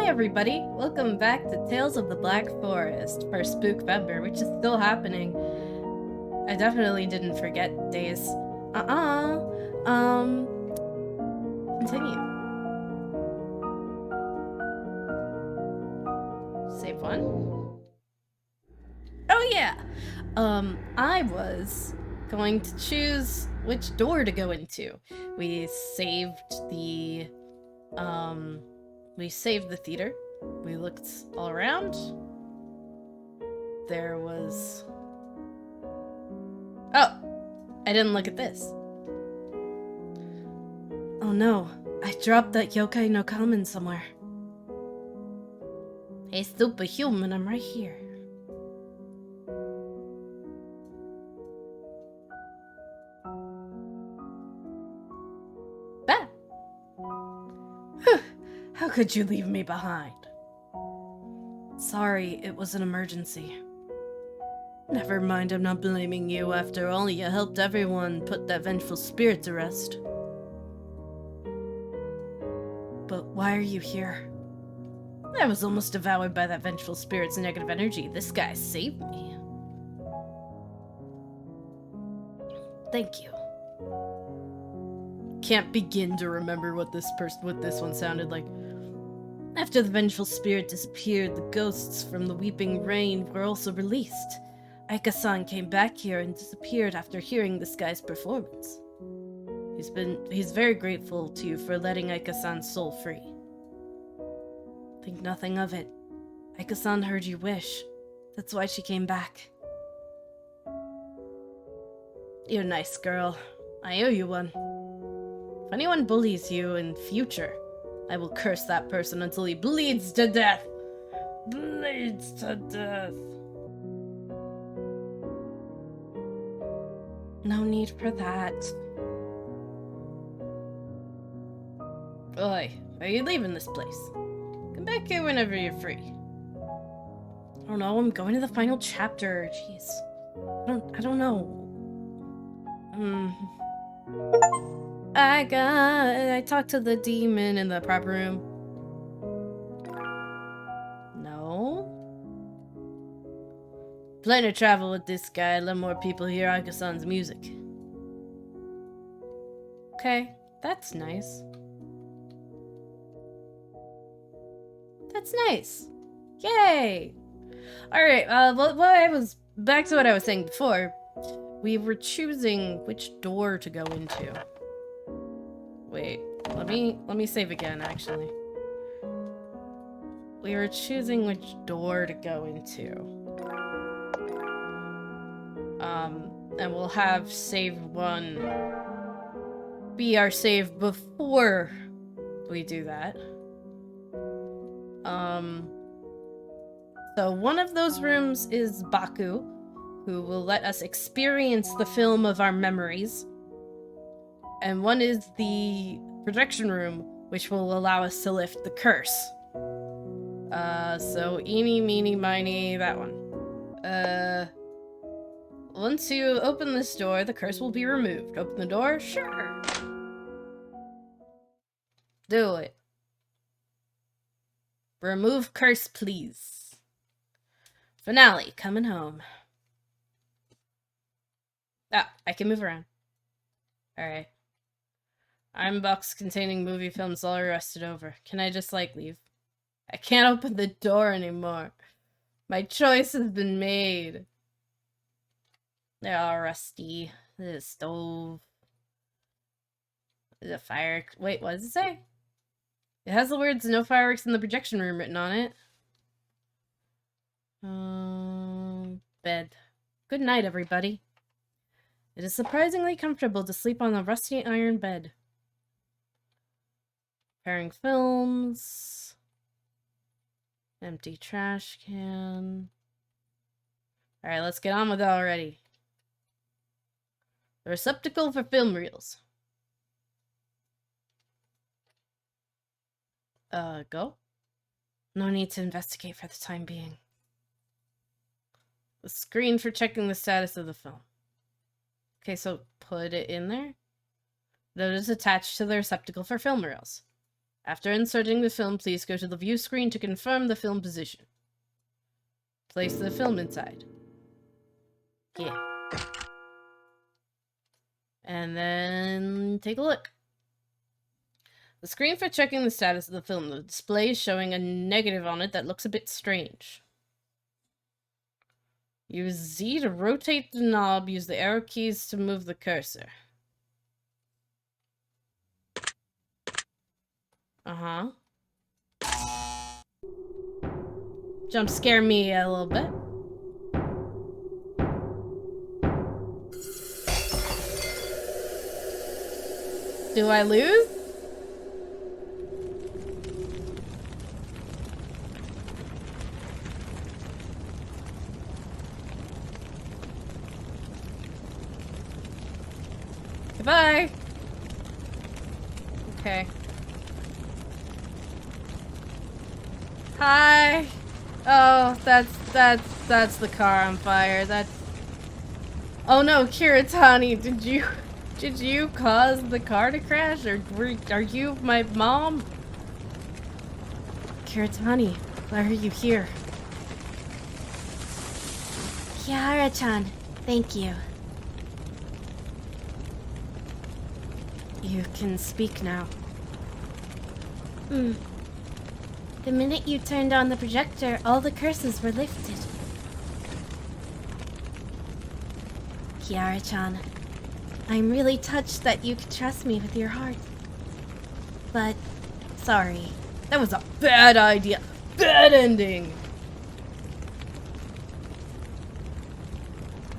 everybody! Welcome back to Tales of the Black Forest for Spookvember, which is still happening. I definitely didn't forget days. Continue. Save one. Oh yeah! I was going to choose which door to go into. We saved the theater. We looked all around. There was... Oh! I didn't look at this. Oh no, I dropped that yokai no kamen somewhere. Hey, superhuman, I'm right here. Bah! Whew, how could you leave me behind? Sorry, it was an emergency. Never mind, I'm not blaming you. After all, you helped everyone put that vengeful spirit to rest. But why are you here? I was almost devoured by that vengeful spirit's negative energy. This guy saved me. Thank you. Can't begin to remember what this one sounded like. After the vengeful spirit disappeared, the ghosts from the Weeping Rain were also released. Aika-san came back here and disappeared after hearing this guy's performance. He's very grateful to you for letting Aika-san's soul free. Think nothing of it. Aika-san heard your wish. That's why she came back. You're a nice girl. I owe you one. If anyone bullies you in future, I will curse that person until he bleeds to death. Bleeds to death. No need for that. Oi, are you leaving this place? Come back here whenever you're free. I don't know, I'm going to the final chapter. Jeez. I don't know. I talked to the demon in the prop room. No? Plan to travel with this guy, let more people hear Aika-san's music. Okay, that's nice. That's nice. Yay! Alright, back to what I was saying before. We were choosing which door to go into. Wait, let me save again, actually. We were choosing which door to go into. And we'll have save 1 be our save before we do that. So one of those rooms is Baku, who will let us experience the film of our memories. And one is the projection room, which will allow us to lift the curse. So eeny, meeny, miny, that one. Once you open this door, the curse will be removed. Open the door? Sure. Do it. Remove curse, please. Finale, coming home. Ah, I can move around. Alright. I'm box containing movie films all rusted over. Can I just, like, leave? I can't open the door anymore. My choice has been made. They're all rusty. There's a stove. There's a fire. Wait, what does it say? It has the words "no fireworks in the projection room" written on it. Bed. Good night, everybody. It is surprisingly comfortable to sleep on a rusty iron bed. Preparing films. Empty trash can. Alright, let's get on with it already. The receptacle for film reels. Go? No need to investigate for the time being. The screen for checking the status of the film. Okay, so put it in there. That is attached to the receptacle for film reels. After inserting the film, please go to the view screen to confirm the film position. Place the film inside. Yeah. And then take a look. The screen for checking the status of the film. The display is showing a negative on it that looks a bit strange. Use Z to rotate the knob. Use the arrow keys to move the cursor. Uh-huh. Jump scare me a little bit. Do I lose? Goodbye. Okay. Hi. Oh, that's the car on fire. That's. Oh no, Kiritani, did you cause the car to crash, or are you my mom? Kiritani, why are you here? Kiara-chan, thank you. You can speak now. The minute you turned on the projector, all the curses were lifted. Kiara-chan, I'm really touched that you could trust me with your heart. But, sorry. That was a bad idea. Bad ending.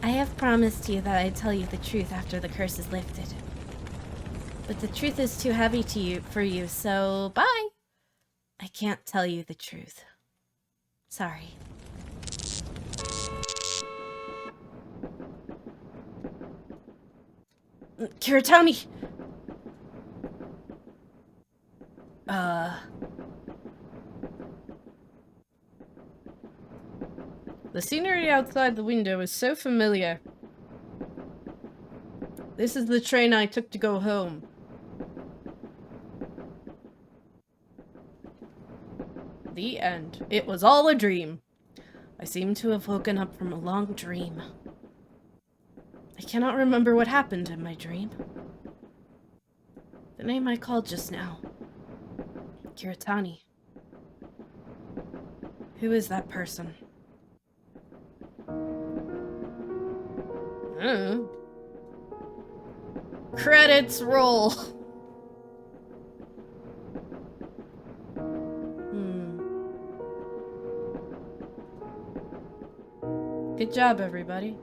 I have promised you that I'd tell you the truth after the curse is lifted. But the truth is too heavy for you, so bye! I can't tell you the truth. Sorry. Kiritani! The scenery outside the window is so familiar. This is the train I took to go home. The end. It was all a dream. I seem to have woken up from a long dream. I cannot remember what happened in my dream. The name I called just now. Kiritani. Who is that person? Credits roll. Good job, everybody.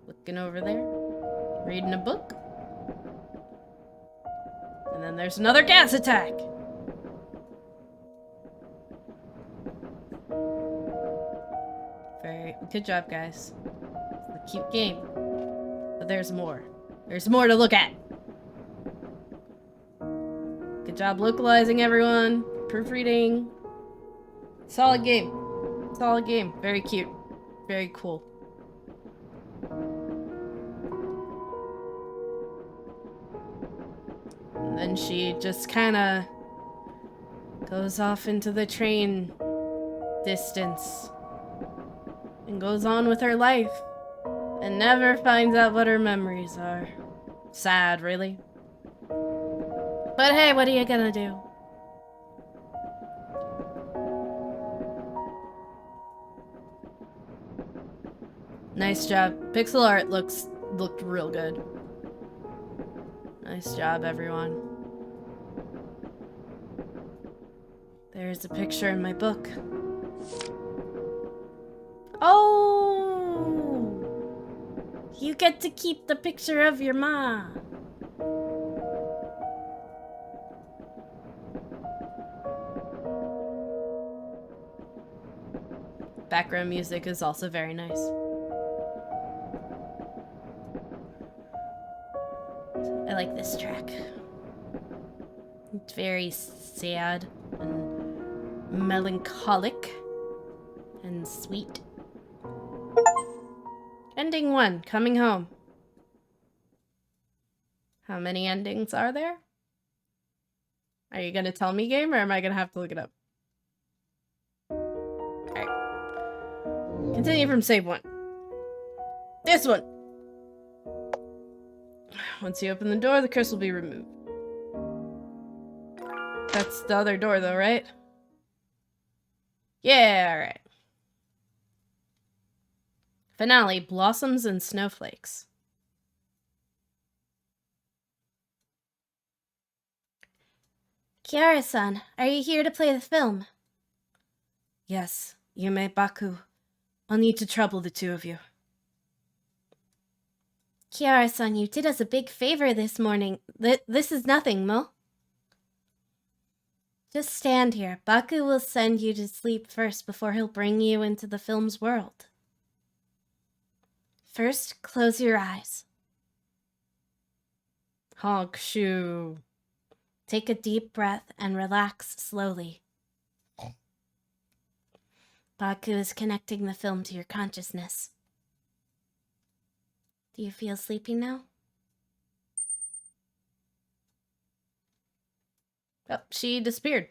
Looking over there. Reading a book. And then there's another gas attack. Very good job, guys. It's a cute game. But there's more. There's more to look at. Good job localizing, everyone. Proofreading. Solid game. Solid game. Very cute. Very cool. And then she just kind of goes off into the train distance and goes on with her life and never finds out what her memories are. Sad, really. But hey, what are you gonna do? Nice job. Pixel art looked real good. Nice job, everyone. There's a picture in my book. Oh! You get to keep the picture of your ma. Background music is also very nice. I like this track. It's very sad and melancholic and sweet. Ending 1, coming home. How many endings are there? Are you gonna tell me, game, or am I gonna have to look it up? Alright. Continue from save 1. This one! Once you open the door, the curse will be removed. That's the other door, though, right? Yeah, alright. Finale, Blossoms and Snowflakes. Kiara-san, are you here to play the film? Yes, Yume Baku. I'll need to trouble the two of you. Kiara-san, you did us a big favor this morning. This is nothing, Mo. Just stand here. Baku will send you to sleep first before he'll bring you into the film's world. First, close your eyes. Honk shoo. Take a deep breath and relax slowly. Baku is connecting the film to your consciousness. Do you feel sleepy now? Oh, she disappeared.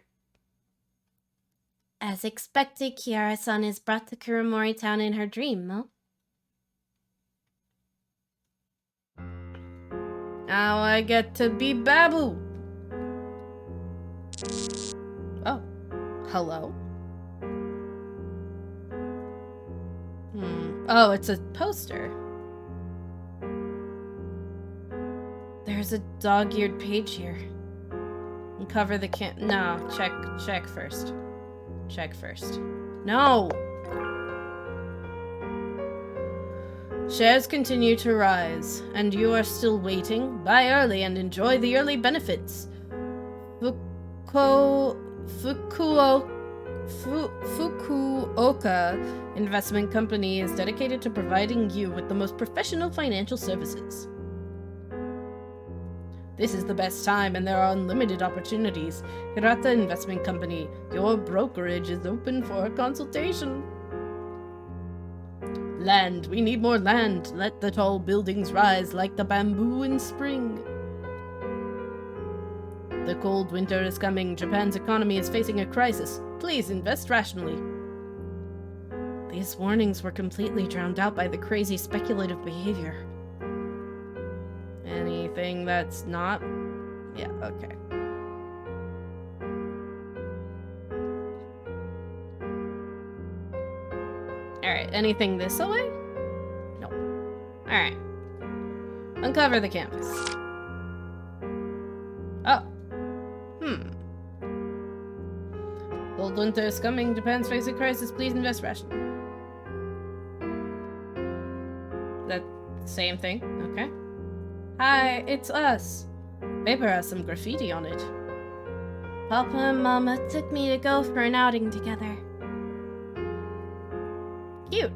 As expected, Kiara-san is brought to Kuromori Town in her dream, Mo. Now I get to be Babu. Oh, hello. Oh, it's a poster. There's a dog-eared page here. Uncover the no, check first. Check first. No! Shares continue to rise, and you are still waiting? Buy early and enjoy the early benefits. Fukuoka Investment Company is dedicated to providing you with the most professional financial services. This is the best time, and there are unlimited opportunities. Hirata Investment Company, your brokerage is open for a consultation. Land. We need more land. Let the tall buildings rise like the bamboo in spring. The cold winter is coming. Japan's economy is facing a crisis. Please invest rationally. These warnings were completely drowned out by the crazy speculative behavior. Anything that's not? Yeah, okay. Alright, anything this way? No. Alright. Uncover the canvas. Oh. Cold winter is coming. Japan's facing crisis. Please invest rationally. That same thing? Okay. Hi, it's us. Paper has some graffiti on it. Papa and Mama took me to go for an outing together. Cute.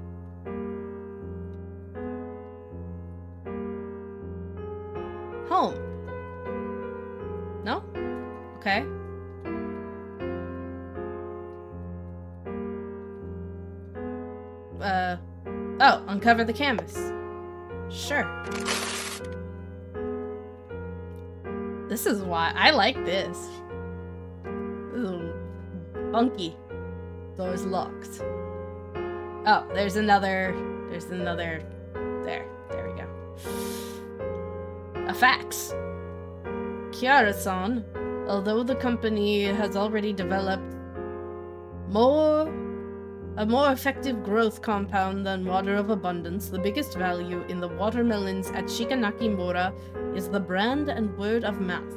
Home. No? Okay. Oh, uncover the canvas. Sure. This is why I like this. Ooh, funky. It's always locked. Oh, there's another. There we go. A fax. Kiara-san, although the company has already developed a more effective growth compound than water of abundance, the biggest value in the watermelons at Shikanaki-mura is the brand and word of mouth.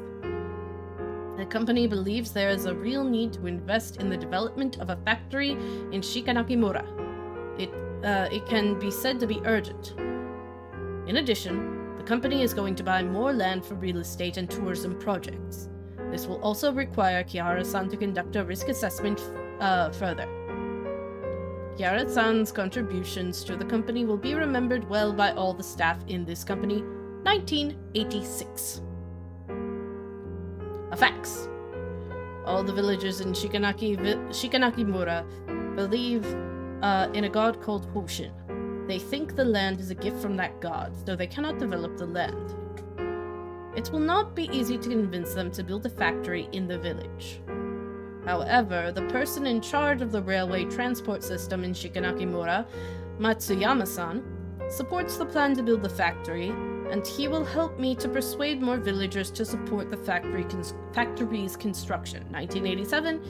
The company believes there is a real need to invest in the development of a factory in Shikanaki-mura. It can be said to be urgent. In addition, the company is going to buy more land for real estate and tourism projects. This will also require Kiara-san to conduct a risk assessment further. Kiara-san's contributions to the company will be remembered well by all the staff in this company. 1986. A fax. All the villagers in Shikanaki-mura believe in a god called Hoshin. They think the land is a gift from that god, so they cannot develop the land. it will not be easy to convince them to build a factory in the village. However, the person in charge of the railway transport system in Shikanakimura, Matsuyama-san, supports the plan to build the factory, and he will help me to persuade more villagers to support the factory's construction. 1987,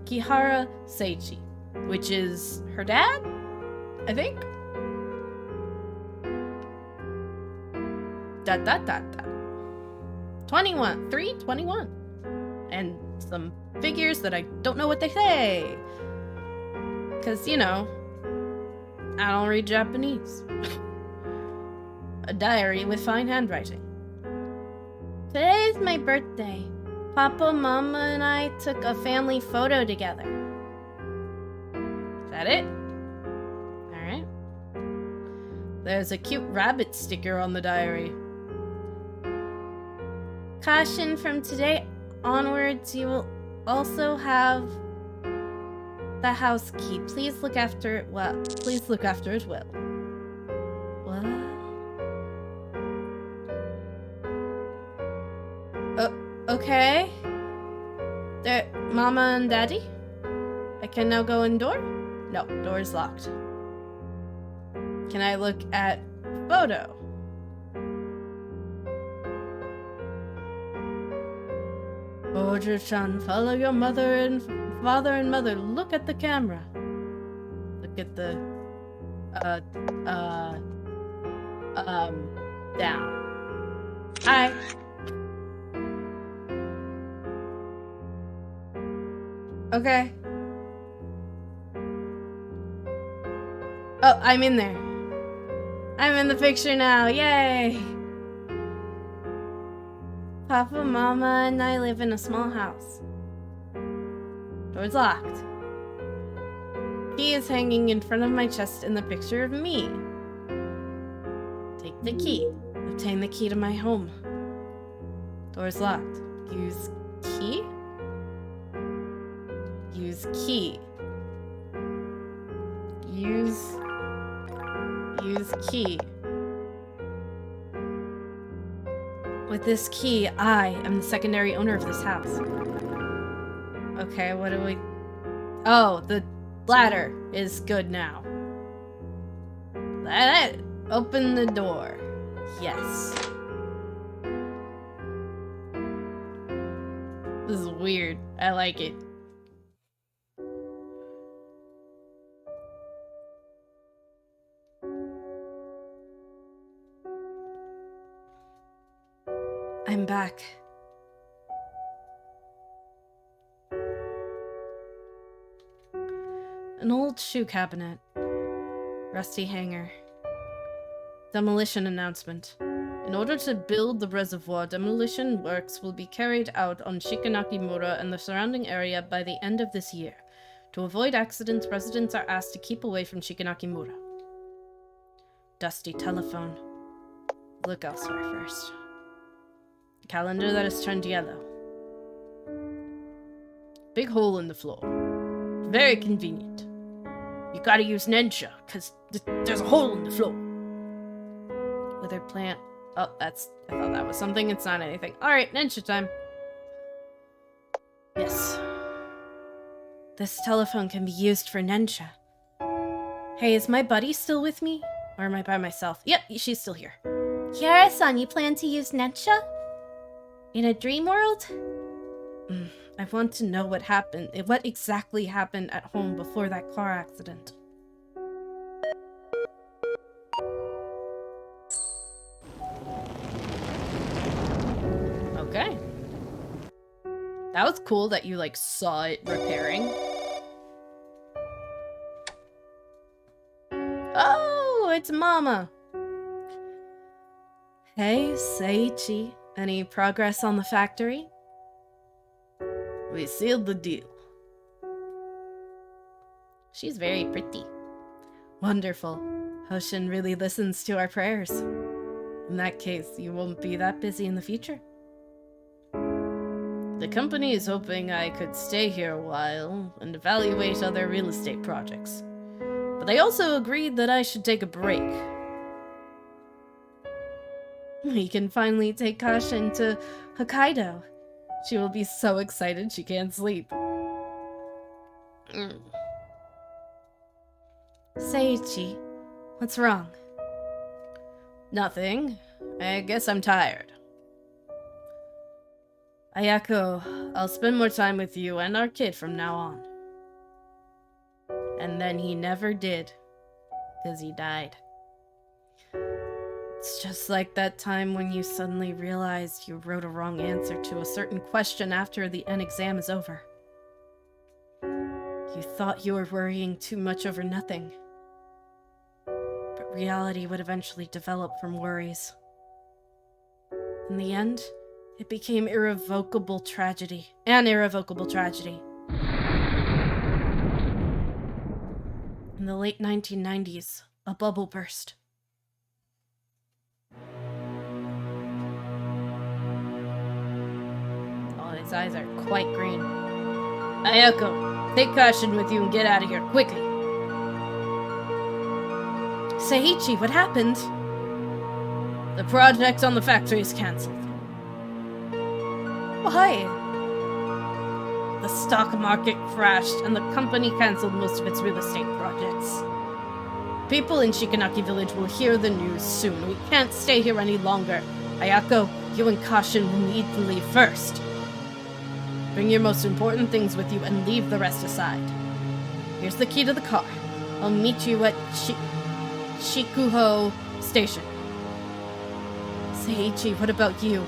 Kihara Seichi, which is her dad, I think? Da da da da. 21. 321. And some figures that I don't know what they say. Because, you know, I don't read Japanese. A diary with fine handwriting. Today is my birthday. Papa, Mama, and I took a family photo together. Is that it? Alright. There's a cute rabbit sticker on the diary. Caution, from today onwards, you will also have the house key. Please look after it well. Please look after it well. What? Okay. There, Mama and Daddy? I can now go indoor? No, door's locked. Can I look at photo? Bojo-chan, follow your father and mother. Look at the camera. Look at the, down. Hi. Okay. Oh, I'm in there. I'm in the picture now. Yay! Papa, Mama, and I live in a small house. Door's locked. Key is hanging in front of my chest in the picture of me. Take the key. Obtain the key to my home. Door's locked. Use key? Use key. Use key. With this key, I am the secondary owner of this house. Okay, what do we... Oh, the ladder is good now. Open the door. Yes. This is weird. I like it. I'm back. An old shoe cabinet. Rusty hanger. Demolition announcement. In order to build the reservoir, demolition works will be carried out on Shikanakimura and the surrounding area by the end of this year. To avoid accidents, residents are asked to keep away from Shikanakimura. Dusty telephone. Look elsewhere first. Calendar that is turned yellow. Big hole in the floor. Very convenient. You gotta use Nensha, cause there's a hole in the floor. Withered plant. Oh, I thought that was something. It's not anything. Alright, Nensha time. Yes. This telephone can be used for Nensha. Hey, is my buddy still with me? Or am I by myself? Yep, she's still here. Kiara-san, you plan to use Nensha? In a dream world? I want to know what happened. What exactly happened at home before that car accident. Okay. That was cool that you, like, saw it repairing. Oh, it's Mama. Hey, Seiichi. Any progress on the factory? We sealed the deal. She's very pretty. Wonderful. Hoshin really listens to our prayers. In that case, you won't be that busy in the future. The company is hoping I could stay here a while and evaluate other real estate projects. But they also agreed that I should take a break. We can finally take Kashin to Hokkaido. She will be so excited she can't sleep. Seiichi, what's wrong? Nothing. I guess I'm tired. Ayako, I'll spend more time with you and our kid from now on. And then he never did, 'cause he died. It's just like that time when you suddenly realized you wrote a wrong answer to a certain question after the end exam is over. You thought you were worrying too much over nothing. But reality would eventually develop from worries. In the end, it became irrevocable tragedy. An irrevocable tragedy. In the late 1990s, a bubble burst. Oh, his eyes are quite green. Ayako, take Kashin with you and get out of here, quickly. Seiichi, what happened? The project on the factory is cancelled. Why? The stock market crashed and the company cancelled most of its real estate projects. People in Shikanaki village will hear the news soon. We can't stay here any longer. Ayako, you and Kashin will need to leave first. Bring your most important things with you and leave the rest aside. Here's the key to the car. I'll meet you at Shikuho Station. Seiichi, what about you?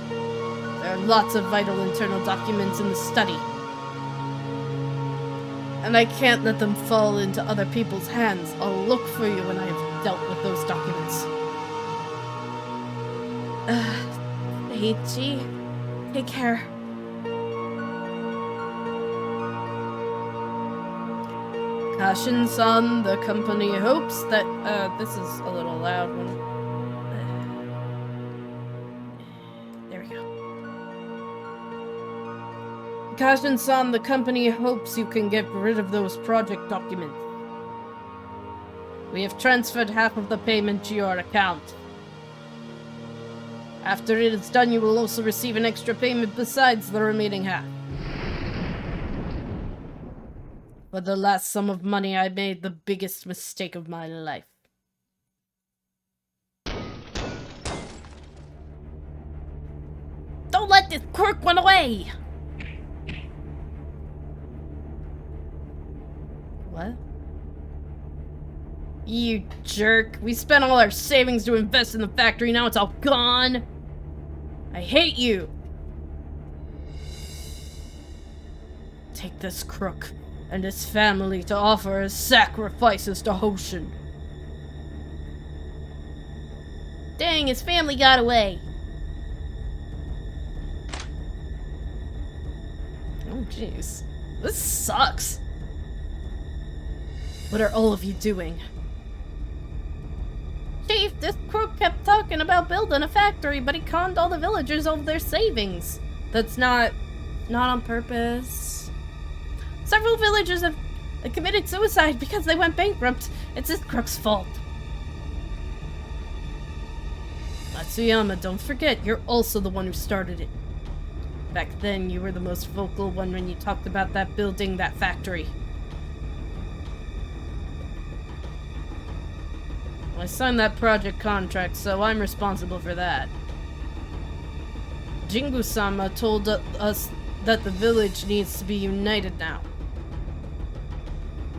There are lots of vital internal documents in the study. And I can't let them fall into other people's hands. I'll look for you when I have dealt with those documents. Seiichi, take care. Kashin-san, the company hopes that, this is a little loud one. There we go. Kashin-san, the company hopes you can get rid of those project documents. We have transferred half of the payment to your account. After it is done, you will also receive an extra payment besides the remaining half. For the last sum of money, I made the biggest mistake of my life. Don't let this quirk run away! What? You jerk. We spent all our savings to invest in the factory, now it's all gone! I hate you! Take this crook and his family to offer as sacrifices to Hoshin. Dang, his family got away. Oh, jeez. This sucks. What are all of you doing? Chief, this crook kept talking about building a factory, but he conned all the villagers of their savings. That's not on purpose. Several villagers have committed suicide because they went bankrupt. It's this crook's fault. Matsuyama, don't forget, you're also the one who started it. Back then, you were the most vocal one when you talked about that building, that factory. I signed that project contract, so I'm responsible for that. Jingu-sama told us that the village needs to be united now.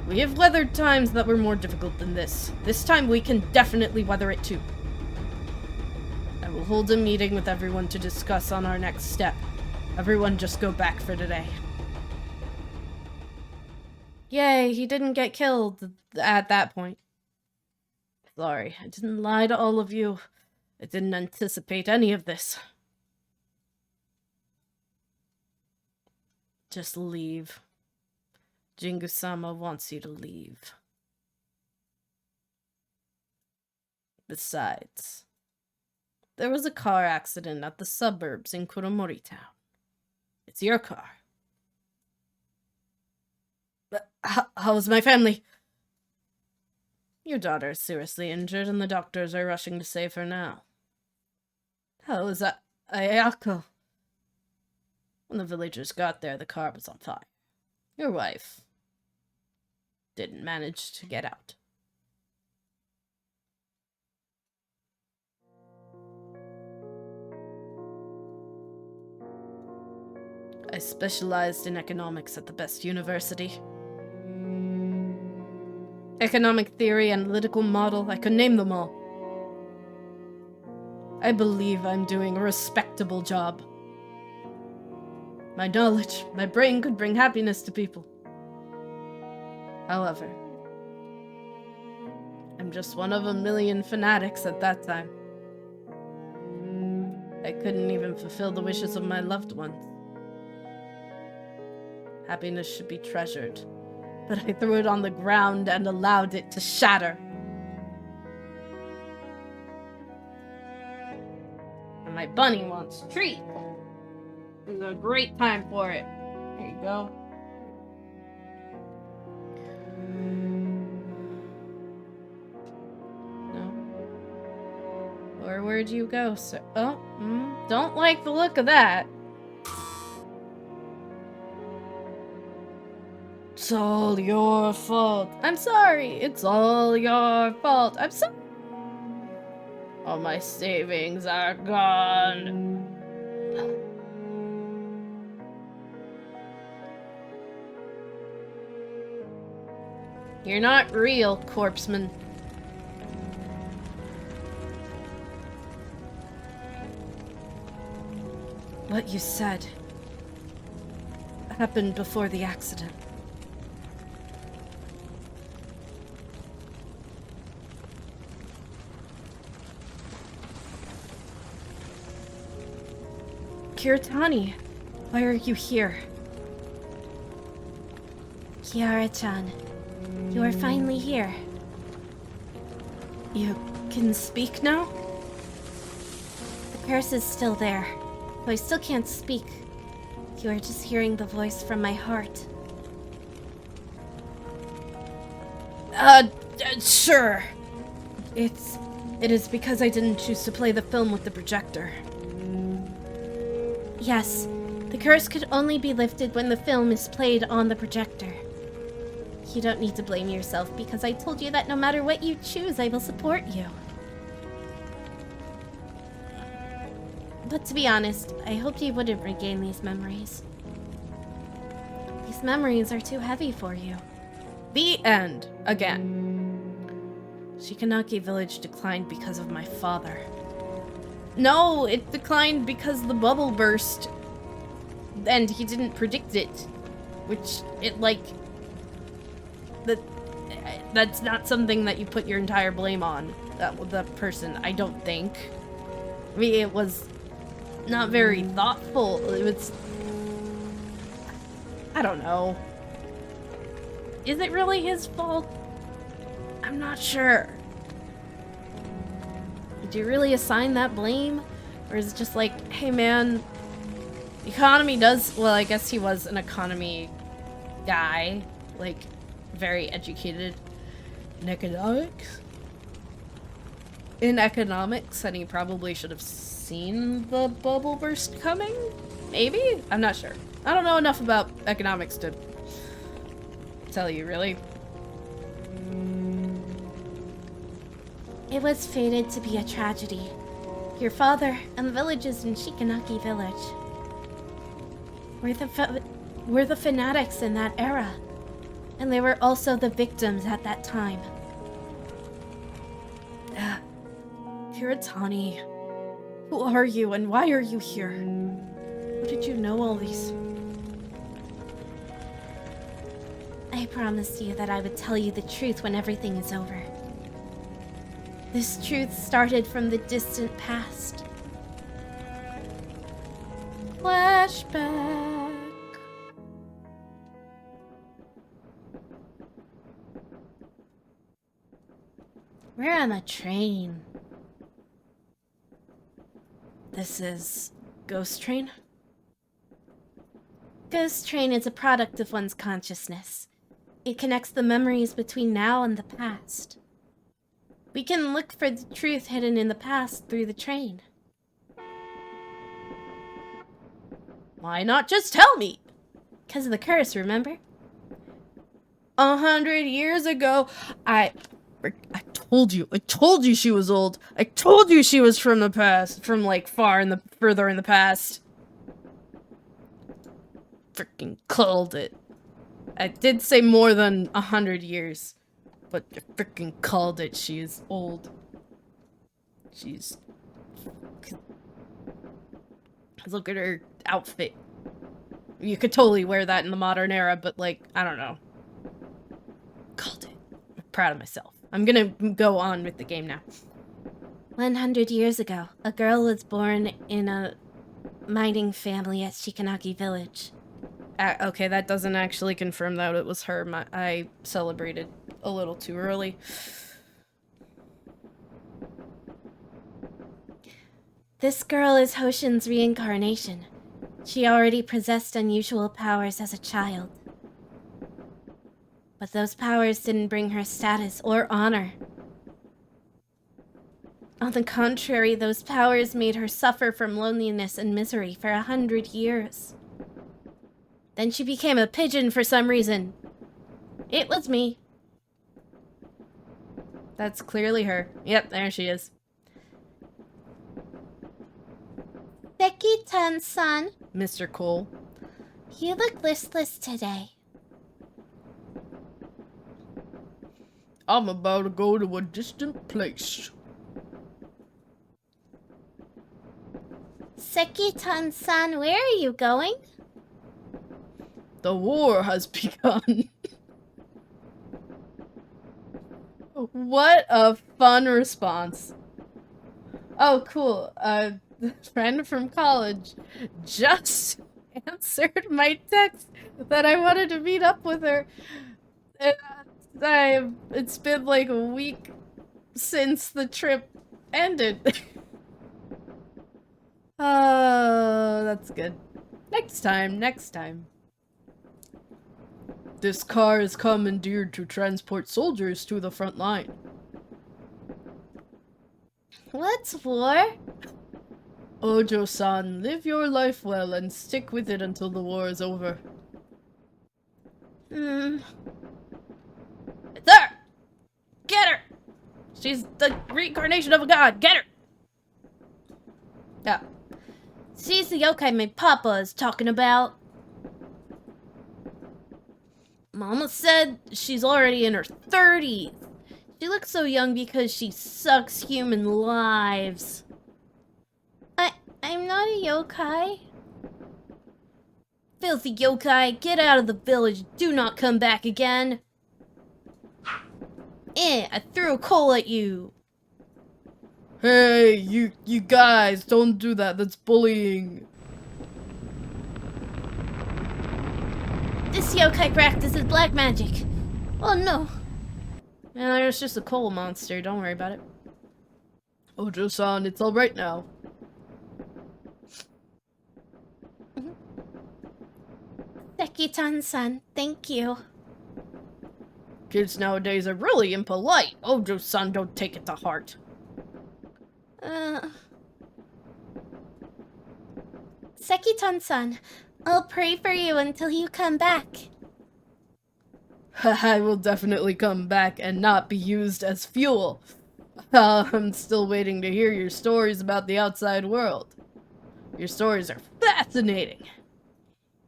We have weathered times that were more difficult than this. This time we can definitely weather it too. I will hold a meeting with everyone to discuss on our next step. Everyone just go back for today. Yay, he didn't get killed at that point. Sorry, I didn't lie to all of you. I didn't anticipate any of this. Just leave. Jingu-sama wants you to leave. Besides, there was a car accident at the suburbs in Kuromori town. It's your car. But how's my family? Your daughter is seriously injured and the doctors are rushing to save her now. How was that? Ayako. When the villagers got there, the car was on fire. Your wife didn't manage to get out. I specialized in economics at the best university. Economic theory, analytical model, I could name them all. I believe I'm doing a respectable job. My knowledge, my brain could bring happiness to people. However, I'm just one of a million fanatics at that time. I couldn't even fulfill the wishes of my loved ones. Happiness should be treasured, but I threw it on the ground and allowed it to shatter. And my bunny wants a treat. It's a great time for it. There you go. No. Or where'd you go, sir? Oh, don't like the look of that. It's all your fault. I'm sorry. It's all your fault. I'm sorry. All my savings are gone. You're not real, corpseman. What you said happened before the accident. Kiritani, why are you here? Kiara-chan, you are finally here. You can speak now? The curse is still there, though I still can't speak. You are just hearing the voice from my heart. Sure. It is because I didn't choose to play the film with the projector. Yes, the curse could only be lifted when the film is played on the projector. You don't need to blame yourself because I told you that no matter what you choose, I will support you. But to be honest, I hoped you wouldn't regain these memories. These memories are too heavy for you. The end. Again. Shikanaki village declined because of my father. No, it declined because the bubble burst. And he didn't predict it. Which, that's not something that you put your entire blame on. The person, I don't think. I mean, it was not very thoughtful. It was... I don't know. Is it really his fault? I'm not sure. Did you really assign that blame? Or is it just like, hey man, economy does... Well, I guess he was an economy guy. Like, very educated in economics. And he probably should have seen the bubble burst coming? Maybe? I'm not sure. I don't know enough about economics to tell you, really. It was fated to be a tragedy. Your father and the villagers in Shikanaki village were the fanatics in that era. And they were also the victims at that time. Kiritani, who are you and why are you here? How did you know all these? I promised you that I would tell you the truth when everything is over. This truth started from the distant past. Flashback. We're on a train. This is Ghost Train? Ghost Train is a product of one's consciousness. It connects the memories between now and the past. We can look for the truth hidden in the past through the train. Why not just tell me? 'Cause of the curse, remember? 100 years ago, I told you she was old. I told you she was from the past, from like further in the past. Freaking called it. I did say more than 100 years, but you freaking called it. She is old. She's... Look at her outfit. You could totally wear that in the modern era, but like, I don't know. Called it. I'm proud of myself. I'm gonna go on with the game now. 100 years ago, a girl was born in a mining family at Shikanaki Village. Okay, that doesn't actually confirm that it was her. I celebrated a little too early. This girl is Hoshin's reincarnation. She already possessed unusual powers as a child. But those powers didn't bring her status or honor. On the contrary, those powers made her suffer from loneliness and misery for 100 years. Then she became a pigeon for some reason. It was me. That's clearly her. Yep, there she is. Seki-tan-san, Mr. Cole. you look listless today. I'm about to go to a distant place. Seki-tan-san, where are you going? The war has begun. What a fun response. Oh, cool. A friend from college just answered my text that I wanted to meet up with her. It's been like a week since the trip ended. Oh, that's good. Next time. This car is commandeered to transport soldiers to the front line. What's war? Ojo-san, live your life well and stick with it until the war is over. It's her! Get her! She's the reincarnation of a god. Get her! Yeah. She's the yokai my papa is talking about. Mama said she's already in her 30s. She looks so young because she sucks human lives. I'm not a yokai. Filthy yokai, get out of the village. Do not come back again. I threw a coal at you. Hey, you guys, don't do that. That's bullying. This yokai practices black magic. Oh no. Yeah, it's just a coal monster. Don't worry about it. Ojo-san, it's alright now. Seki-tan-san, thank you. Kids nowadays are really impolite. Ojo-san, don't take it to heart. Seki-tan-san, I'll pray for you until you come back. I will definitely come back and not be used as fuel. I'm still waiting to hear your stories about the outside world. Your stories are fascinating.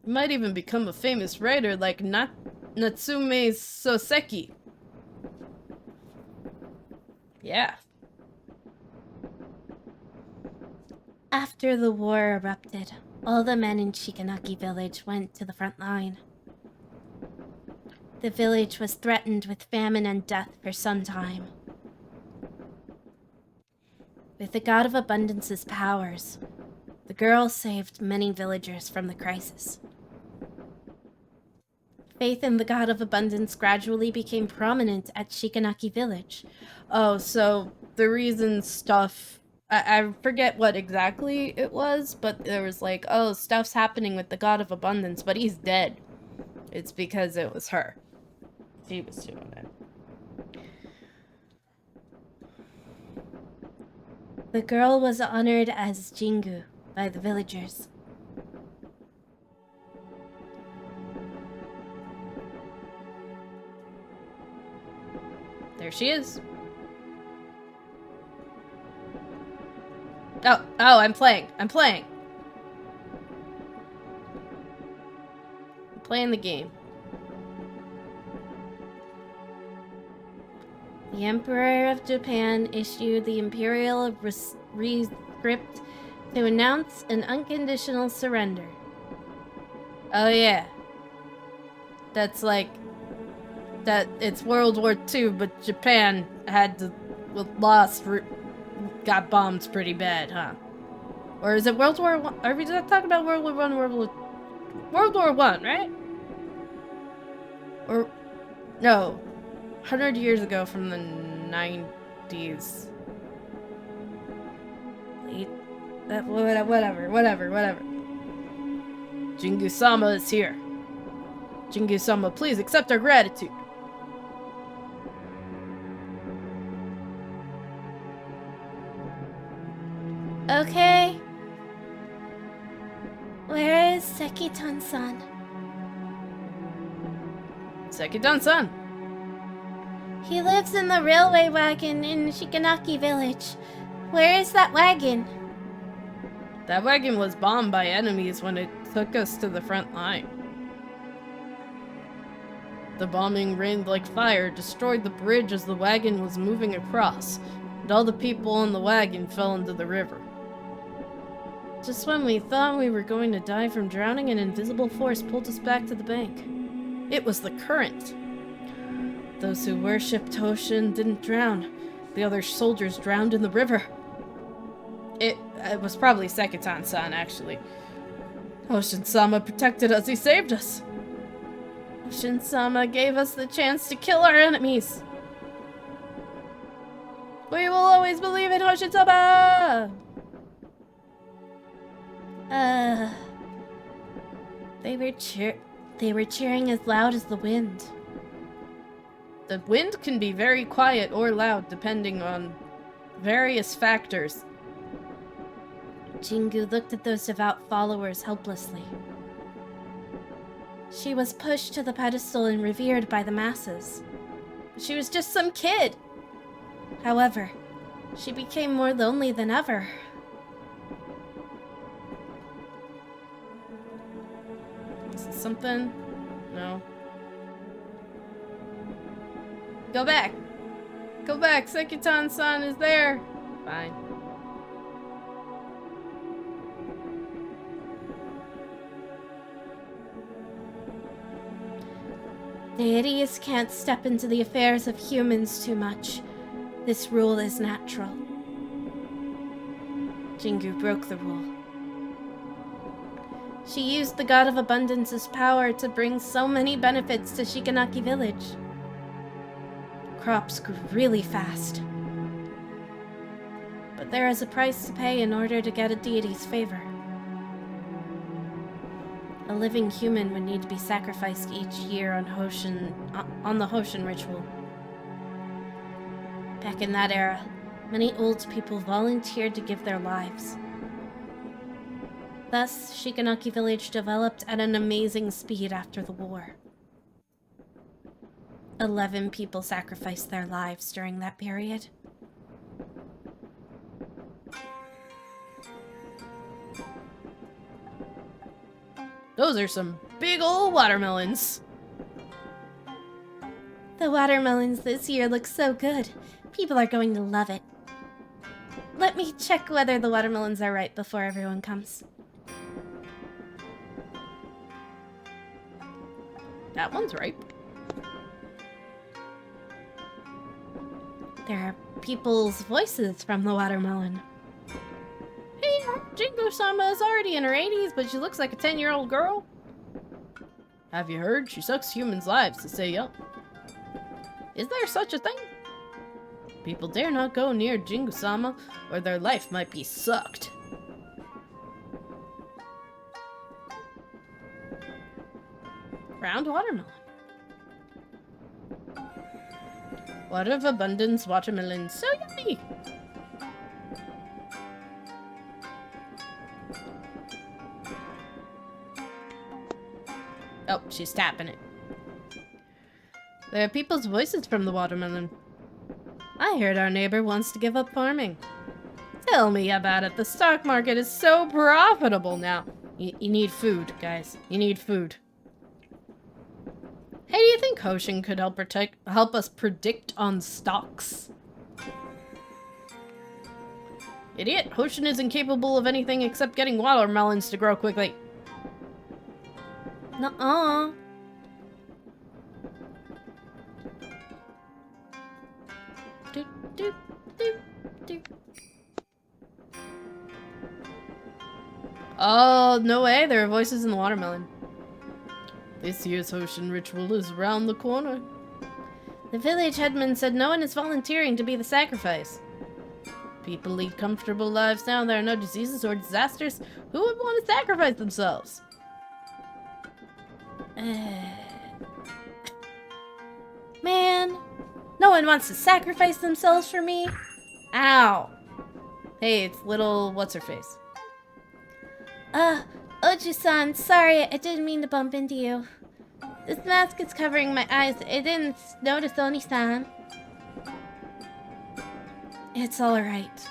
You might even become a famous writer like Natsume Soseki. Yeah. After the war erupted, all the men in Shikanaki village went to the front line. The village was threatened with famine and death for some time. With the God of Abundance's powers, the girl saved many villagers from the crisis. Faith in the God of Abundance gradually became prominent at Shikanaki village. Oh, so the reason stuff... I forget what exactly it was, but there was like, oh, stuff's happening with the God of Abundance, but he's dead. It's because it was her. She was doing it. The girl was honored as Jingu by the villagers. There she is. Oh, I'm playing. I'm playing the game. The Emperor of Japan issued the Imperial Rescript to announce an unconditional surrender. Oh yeah. That's like... that it's World War II, but Japan had to... got bombed pretty bad, huh? Or is it World War One? Are we just talking about World War One, World War One, right? Or... no. 100 years ago from the 90s. Whatever. Jingu-sama is here. Jingu-sama, please accept our gratitude. Okay. Where is Sekitan-san? Sekitan-san. He lives in the railway wagon in Shikanaki village. Where is that wagon? That wagon was bombed by enemies when it took us to the front line. The bombing rained like fire, destroyed the bridge as the wagon was moving across, and all the people on the wagon fell into the river. Just when we thought we were going to die from drowning, an invisible force pulled us back to the bank. It was the current. Those who worshipped Hoshin didn't drown. The other soldiers drowned in the river. It was probably Sekitan-san, actually. Hoshin-sama protected us. He saved us. Hoshin-sama gave us the chance to kill our enemies. We will always believe in Hoshin-sama! They were cheering as loud as the wind. The wind can be very quiet or loud depending on various factors. Jingu looked at those devout followers helplessly. She was pushed to the pedestal and revered by the masses. She was just some kid. However, she became more lonely than ever. Is this something? No. Go back! Go back! Sekitan-san is there! Fine. Deities can't step into the affairs of humans too much. This rule is natural. Jingu broke the rule. She used the God of Abundance's power to bring so many benefits to Shikanaki village. Crops grew really fast. But there is a price to pay in order to get a deity's favor. A living human would need to be sacrificed each year on the Hoshin ritual. Back in that era, many old people volunteered to give their lives. Thus, Shikanaki village developed at an amazing speed after the war. 11 people sacrificed their lives during that period. Those are some big old watermelons. The watermelons this year look so good. People are going to love it. Let me check whether the watermelons are ripe before everyone comes. That one's ripe. There are people's voices from the watermelon. Hey, Jingu-sama is already in her 80s, but she looks like a 10-year-old girl. Have you heard? She sucks humans' lives to stay young. Is there such a thing? People dare not go near Jingu-sama, or their life might be sucked. Round watermelon. Water of abundance watermelon. So yummy! Oh, she's tapping it. There are people's voices from the watermelon. I heard our neighbor wants to give up farming. Tell me about it. The stock market is so profitable now. You need food, guys. You need food. Hey, do you think Hoshin could help us predict on stocks? Idiot! Hoshin is incapable of anything except getting watermelons to grow quickly. Nuh-uh. Do, do, do, do. Oh, no way. There are voices in the watermelon. This year's Hoshin ritual is around the corner. The village headman said no one is volunteering to be the sacrifice. People lead comfortable lives now. There are no diseases or disasters. Who would want to sacrifice themselves? Man, no one wants to sacrifice themselves for me. Ow. Hey, it's little what's-her-face. Oju-san, sorry, I didn't mean to bump into you. This mask is covering my eyes. I didn't notice Oni-san. It's alright.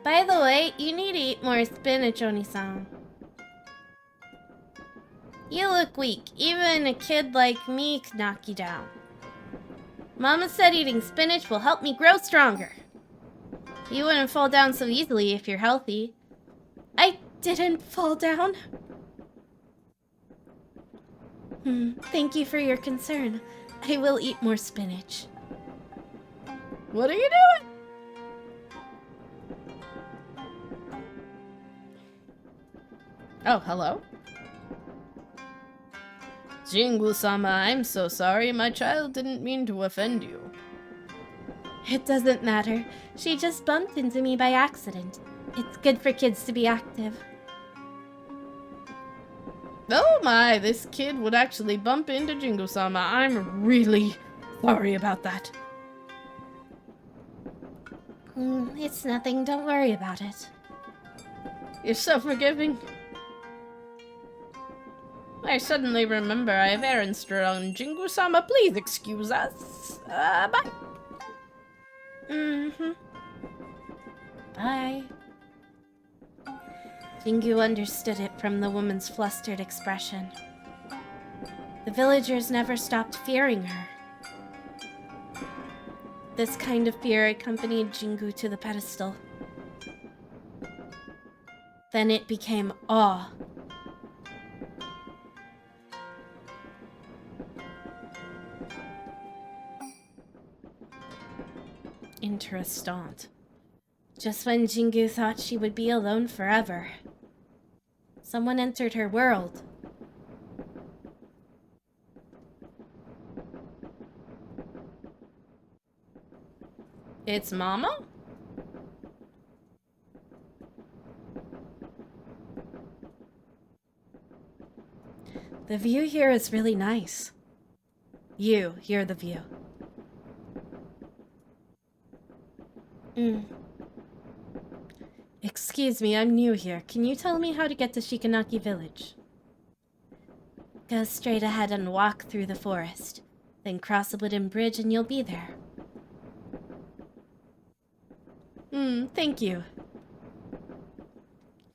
By the way, you need to eat more spinach, Oni-san. You look weak. Even a kid like me could knock you down. Mama said eating spinach will help me grow stronger. You wouldn't fall down so easily if you're healthy. I didn't fall down. Thank you for your concern. I will eat more spinach. What are you doing? Oh, hello? Jingu-sama, I'm so sorry. My child didn't mean to offend you. It doesn't matter. She just bumped into me by accident. It's good for kids to be active. Oh my, this kid would actually bump into Jingu-sama. I'm really sorry about that. It's nothing. Don't worry about it. You're so forgiving. I suddenly remember I have errands to run. Jingu-sama, please excuse us. Bye. Bye. Jingu understood it from the woman's flustered expression. The villagers never stopped fearing her. This kind of fear accompanied Jingu to the pedestal. Then it became awe. Interessant. Just when Jingu thought she would be alone forever, someone entered her world. It's Mama? The view here is really nice. You're the view. Excuse me, I'm new here. Can you tell me how to get to Shikanaki village? Go straight ahead and walk through the forest. Then cross a wooden bridge and you'll be there. Thank you.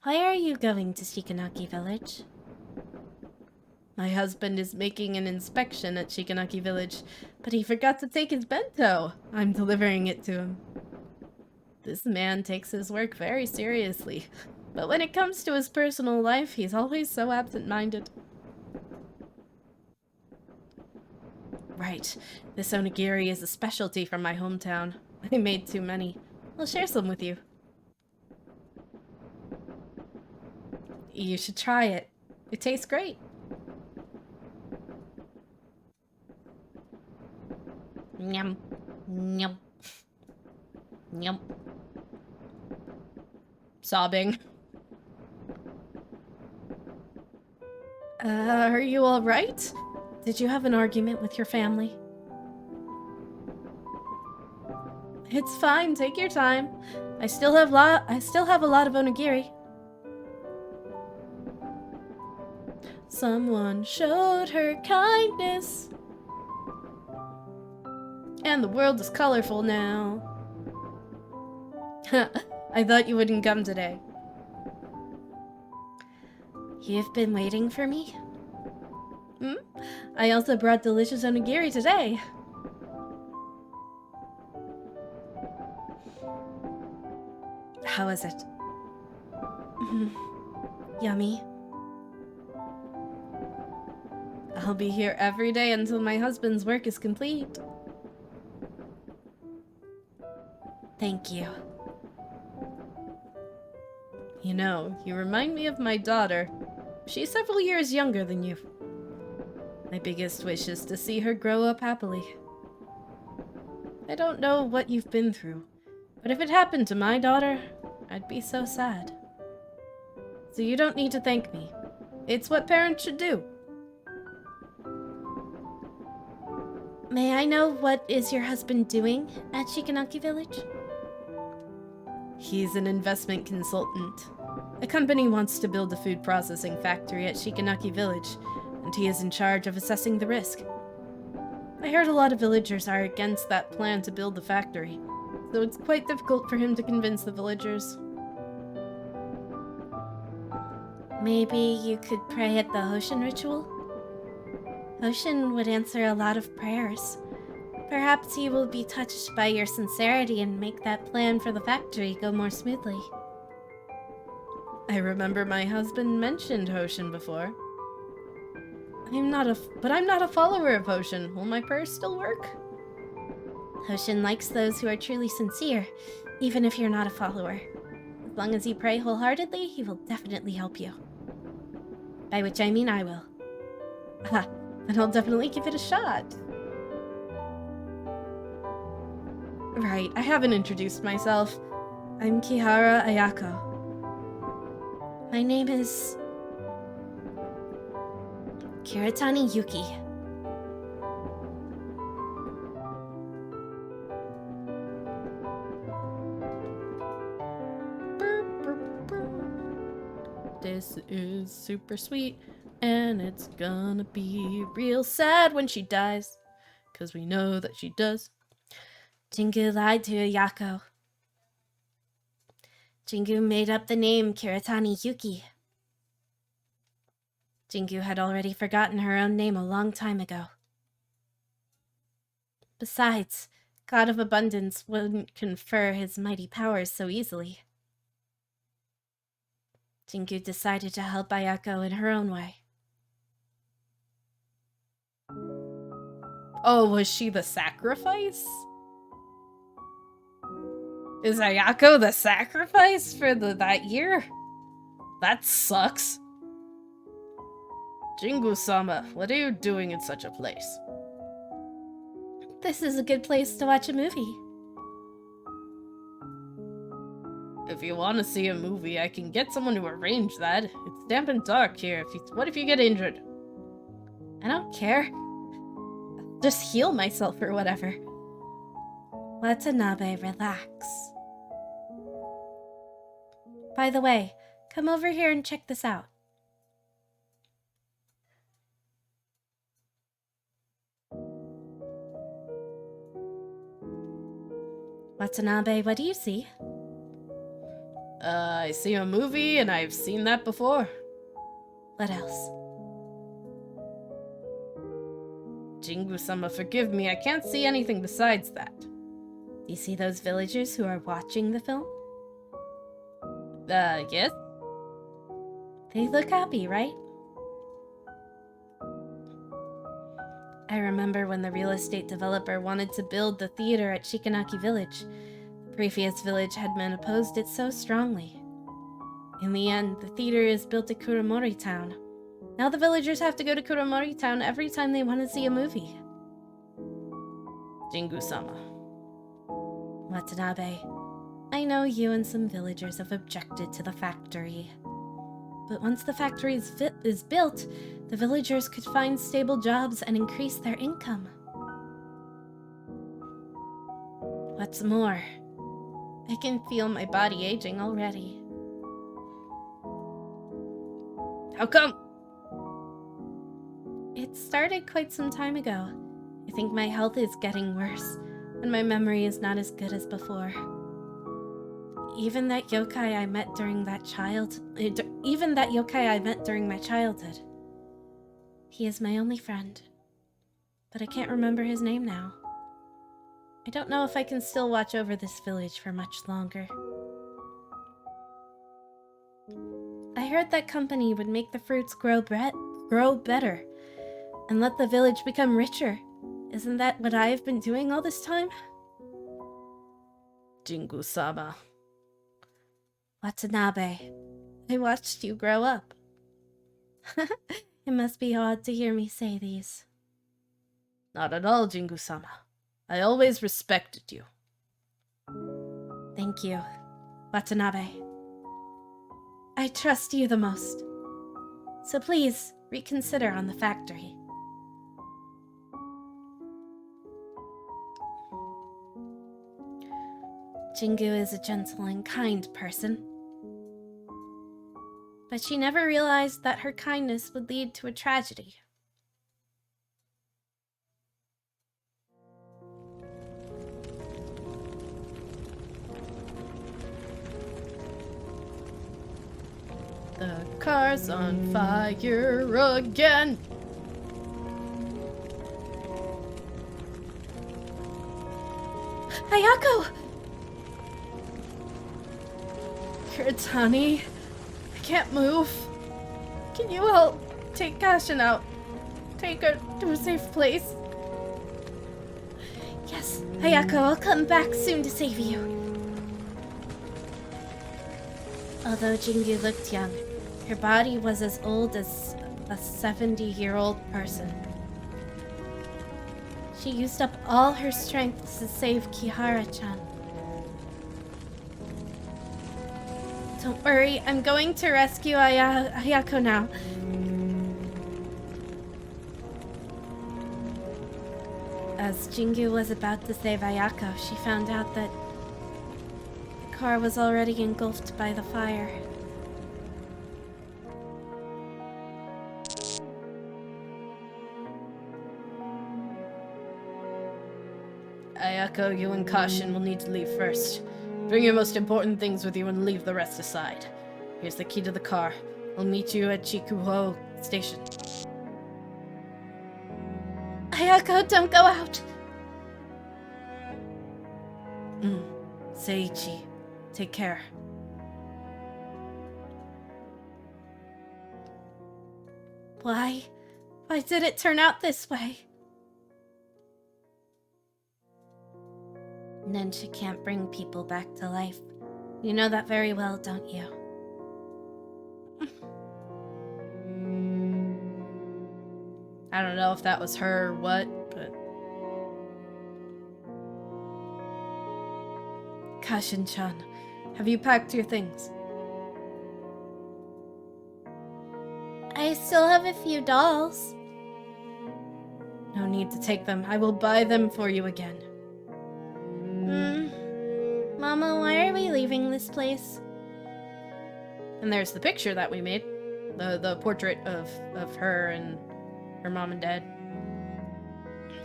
Why are you going to Shikanaki village? My husband is making an inspection at Shikanaki village, but he forgot to take his bento. I'm delivering it to him. This man takes his work very seriously, but when it comes to his personal life, he's always so absent-minded. Right. This onigiri is a specialty from my hometown. I made too many. I'll share some with you. You should try it. It tastes great. Nyum. Nyum. Nyum. Sobbing. Are you all right? Did you have an argument with your family? It's fine. Take your time. I still have a lot of onigiri. Someone showed her kindness. And the world is colorful now. I thought you wouldn't come today. You've been waiting for me? I also brought delicious onigiri today. How is it? Yummy. I'll be here every day until my husband's work is complete. Thank you. You know, you remind me of my daughter. She's several years younger than you. My biggest wish is to see her grow up happily. I don't know what you've been through, but if it happened to my daughter, I'd be so sad. So you don't need to thank me. It's what parents should do. May I know what is your husband doing at Shikanaki Village? He's an investment consultant. A company wants to build a food processing factory at Shikanaki Village, and he is in charge of assessing the risk. I heard a lot of villagers are against that plan to build the factory, so it's quite difficult for him to convince the villagers. Maybe you could pray at the Hoshin ritual? Hoshin would answer a lot of prayers. Perhaps he will be touched by your sincerity and make that plan for the factory go more smoothly. I remember my husband mentioned Hoshin before. I'm not a follower of Hoshin. Will my prayers still work? Hoshin likes those who are truly sincere, even if you're not a follower. As long as you pray wholeheartedly, he will definitely help you. By which I mean I will. Ah, then I'll definitely give it a shot. Right, I haven't introduced myself. I'm Kihara Ayako. My name is Kiratani Yuki. This is super sweet, and it's gonna be real sad when she dies, 'cause we know that she does. Jingu lied to Ayako. Jingu made up the name Kiratani Yuki. Jingu had already forgotten her own name a long time ago. Besides, God of Abundance wouldn't confer his mighty powers so easily. Jingu decided to help Ayako in her own way. Oh, was she the sacrifice? Is Ayako the sacrifice for that year? That sucks. Jingu-sama, what are you doing in such a place? This is a good place to watch a movie. If you want to see a movie, I can get someone to arrange that. It's damp and dark here. What if you get injured? I don't care. I'll just heal myself or whatever. Watanabe, relax. By the way, come over here and check this out. Watanabe, what do you see? I see a movie, and I've seen that before. What else? Jingu-sama, forgive me, I can't see anything besides that. Do you see those villagers who are watching the film? Yes? They look happy, right? I remember when the real estate developer wanted to build the theater at Shikanaki Village. The previous village headman opposed it so strongly. In the end, the theater is built at Kuromori Town. Now the villagers have to go to Kuromori Town every time they want to see a movie. Jingu-sama. Watanabe, I know you and some villagers have objected to the factory. But once the factory is built, the villagers could find stable jobs and increase their income. What's more, I can feel my body aging already. How come? It started quite some time ago. I think my health is getting worse. and my memory is not as good as before. Even that yokai I met during my childhood. He is my only friend, but I can't remember his name now. I don't know if I can still watch over this village for much longer. I heard that company would make the fruits grow better and let the village become richer. Isn't that what I have been doing all this time? Jingu-sama. Watanabe, I watched you grow up. It must be odd to hear me say these. Not at all, Jingu-sama. I always respected you. Thank you, Watanabe. I trust you the most. So please, reconsider on the factory. Jingu is a gentle and kind person. But she never realized that her kindness would lead to a tragedy. The car's on fire again! Ayako! Kuretani, I can't move. Can you help take Kashin out? Take her to a safe place? Yes, Ayako, I'll come back soon to save you. Although Jingu looked young, her body was as old as a 70-year-old person. She used up all her strength to save Kihara-chan. Don't worry, I'm going to rescue Ayako now. As Jingu was about to save Ayako, she found out that the car was already engulfed by the fire. Ayako, you and Kashin will need to leave first. Bring your most important things with you and leave the rest aside. Here's the key to the car. I'll meet you at Chikuho Station. Ayako, don't go out! Seiichi, take care. Why? Why did it turn out this way? Nensha can't bring people back to life. You know that very well, don't you? I don't know if that was her or what, but... Kashin-chan, have you packed your things? I still have a few dolls. No need to take them. I will buy them for you again. Mama, why are we leaving this place? And there's the picture that we made. The portrait of her and her mom and dad.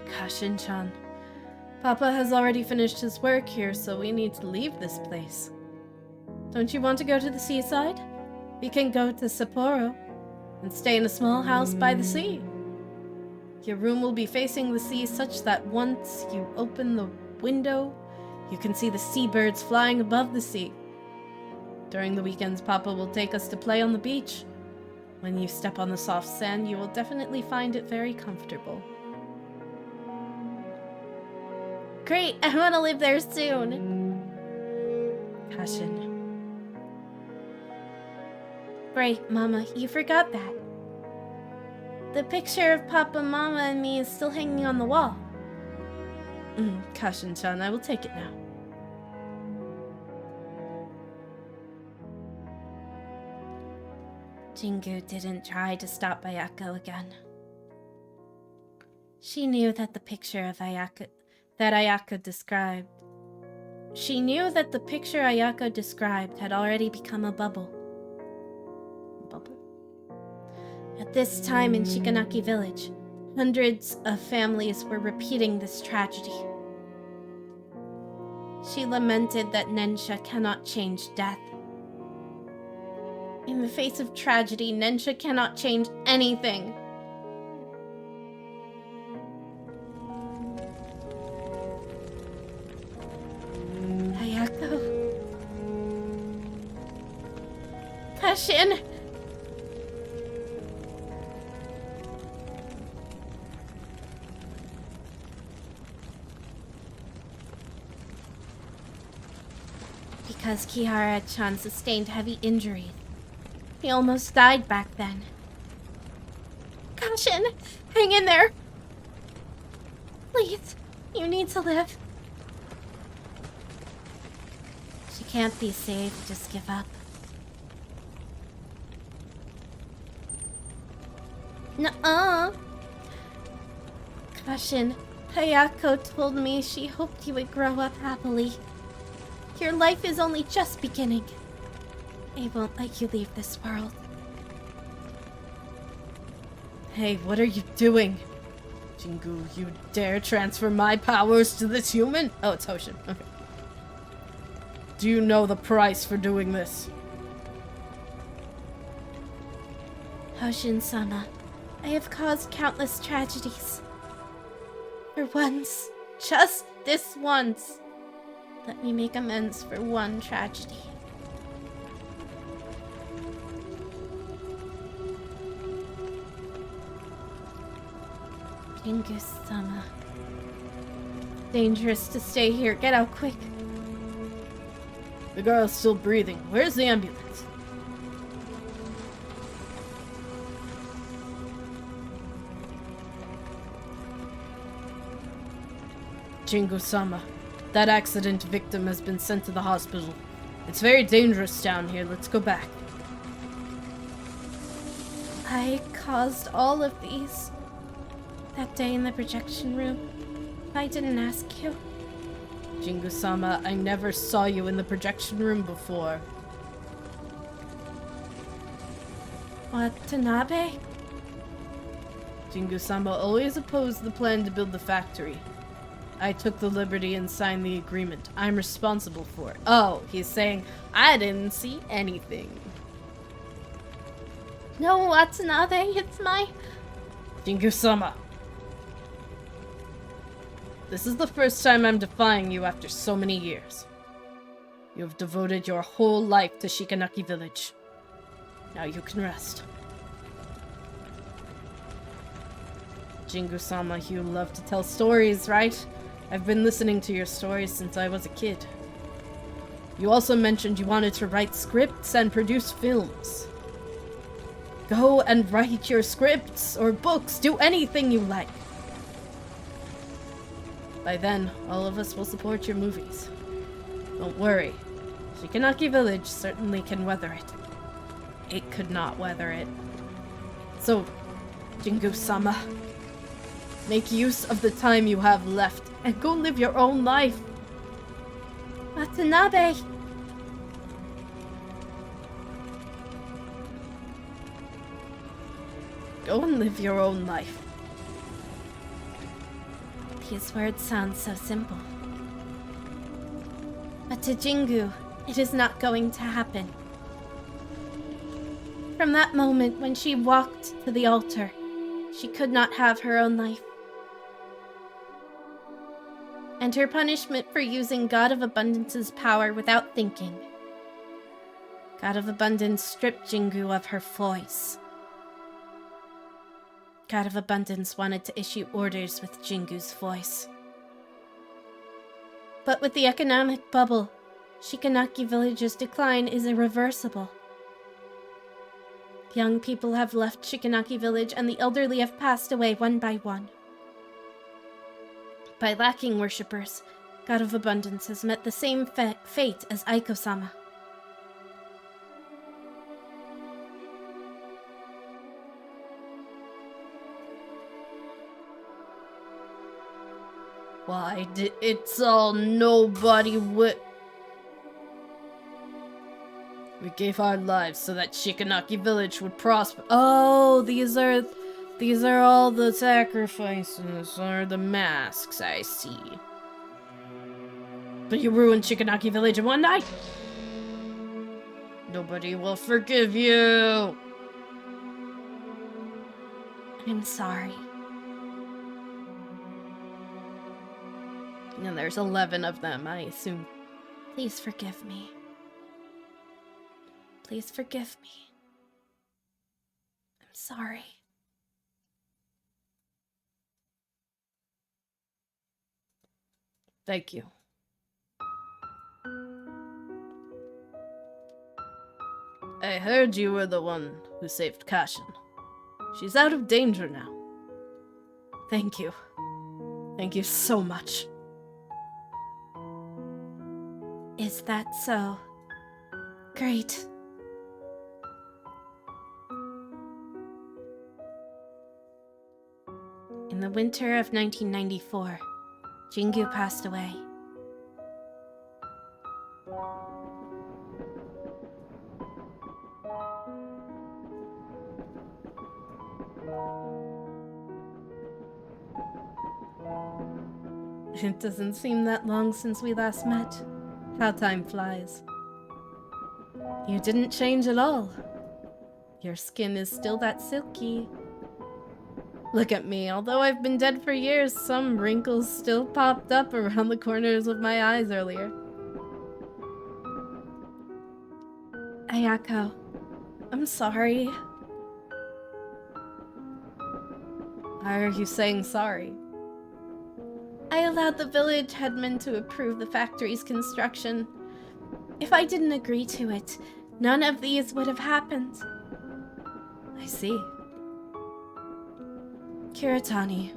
Kashin-chan. Papa has already finished his work here, so we need to leave this place. Don't you want to go to the seaside? We can go to Sapporo and stay in a small house by the sea. Your room will be facing the sea such that once you open the window, you can see the seabirds flying above the sea. During the weekends, Papa will take us to play on the beach. When you step on the soft sand, you will definitely find it very comfortable. Great, I want to live there soon. Kashin. Right, Mama, you forgot that. The picture of Papa, Mama, and me is still hanging on the wall. Kashin-chan, I will take it now. Jingu didn't try to stop Ayako again. She knew that the picture of Ayako described. She knew that the picture Ayako described had already become a bubble. At this time in Shikanaki village, hundreds of families were repeating this tragedy. She lamented that Nensha cannot change death. In the face of tragedy, Nensha cannot change anything. Ayako. Kashin! Because Kihara-chan sustained heavy injuries. He almost died back then. Kashin, hang in there. Please, you need to live. She can't be saved, just give up. Nuh-uh. Kashin, Hayako told me she hoped you would grow up happily. Your life is only just beginning. I won't let you leave this world. Hey, what are you doing? Jingu, you dare transfer my powers to this human? Oh, it's Hoshin. Okay. Do you know the price for doing this? Hoshin-sama, I have caused countless tragedies. For once, just this once, let me make amends for one tragedy. Jingu-sama. Dangerous to stay here. Get out quick. The girl's still breathing. Where's the ambulance? Jingu-sama, that accident victim has been sent to the hospital. It's very dangerous down here. Let's go back. I caused all of these. That day in the projection room. I didn't ask you. Jingu-sama, I never saw you in the projection room before. Watanabe? Jingu-sama always opposed the plan to build the factory. I took the liberty and signed the agreement. I'm responsible for it. Oh, he's saying, I didn't see anything. No, Watanabe, it's my... Jingu-sama. This is the first time I'm defying you after so many years. You have devoted your whole life to Shikanaki village. Now you can rest. Jingu-sama, you love to tell stories, right? I've been listening to your stories since I was a kid. You also mentioned you wanted to write scripts and produce films. Go and write your scripts or books. Do anything you like. By then, all of us will support your movies. Don't worry. Shikanaki Village certainly can weather it. It could not weather it. So, Jingu-sama, make use of the time you have left and go live your own life. Watanabe! Go and live your own life. These words sound so simple. But to Jingu, it is not going to happen. From that moment when she walked to the altar, she could not have her own life. And her punishment for using God of Abundance's power without thinking. God of Abundance stripped Jingu of her voice. God of Abundance wanted to issue orders with Jingu's voice. But with the economic bubble, Shikanaki Village's decline is irreversible. Young people have left Shikanaki Village and the elderly have passed away one by one. By lacking worshippers, God of Abundance has met the same fate as Aiko-sama. Why did it's all nobody would... We gave our lives so that Shikanaki Village would prosper. Oh, these are all the sacrifices, or the masks, I see. But you ruined Shikanaki Village in one night! Nobody will forgive you! I'm sorry. And there's 11 of them, I assume. Please forgive me. Please forgive me. I'm sorry. Thank you. I heard you were the one who saved Kashin. She's out of danger now. Thank you. Thank you so much. Is that so? Great. In the winter of 1994, Jingu passed away. It doesn't seem that long since we last met. How time flies. You didn't change at all. Your skin is still that silky. Look at me, although I've been dead for years, some wrinkles still popped up around the corners of my eyes earlier. Ayako, I'm sorry. Why are you saying sorry? I allowed the village headman to approve the factory's construction. If I didn't agree to it, none of these would have happened. I see. Kiritani,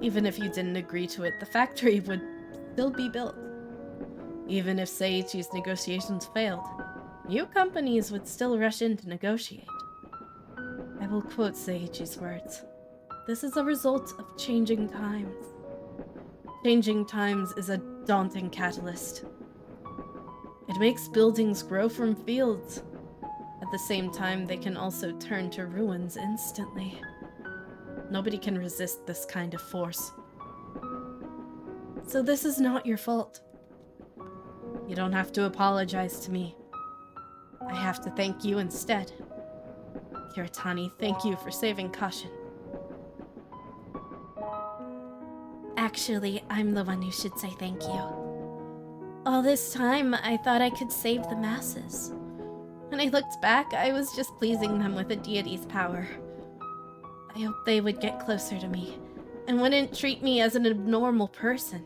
Even if you didn't agree to it, the factory would still be built. Even if Seiichi's negotiations failed, new companies would still rush in to negotiate. I will quote Seiichi's words. This is a result of changing times. Changing times is a daunting catalyst. It makes buildings grow from fields. At the same time, they can also turn to ruins instantly. Nobody can resist this kind of force. So this is not your fault. You don't have to apologize to me. I have to thank you instead. Kiritani, thank you for saving Kashin. Actually, I'm the one who should say thank you. All this time, I thought I could save the masses. When I looked back, I was just pleasing them with a deity's power. I hoped they would get closer to me, and wouldn't treat me as an abnormal person.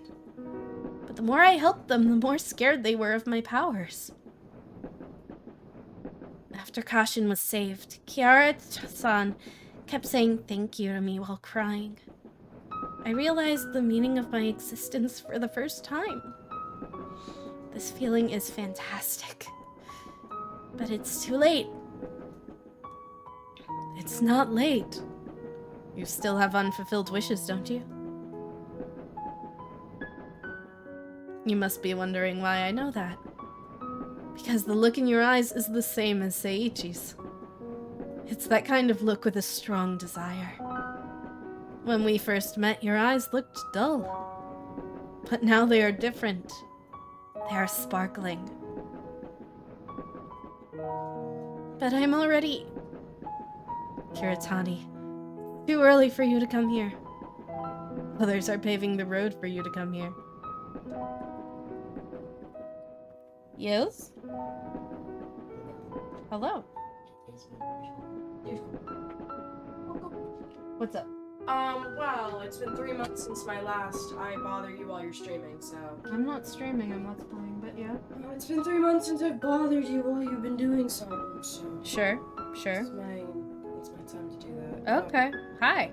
But the more I helped them, the more scared they were of my powers. After Kashin was saved, Kiara-san kept saying thank you to me while crying. I realized the meaning of my existence for the first time. This feeling is fantastic. But it's too late. It's not late. You still have unfulfilled wishes, don't you? You must be wondering why I know that. Because the look in your eyes is the same as Seiichi's. It's that kind of look with a strong desire. When we first met, your eyes looked dull. But now they are different. They are sparkling. But I'm already... Kiritani, too early for you to come here. Others are paving the road for you to come here. Yes? Hello. What's up? Well, it's been 3 months since my last I bother you while you're streaming, so... I'm not streaming, I'm let's playing, but yeah. It's been 3 months since I've bothered you while you've been doing something, so... Sure, sure. It's my time to do that. Okay. Hi.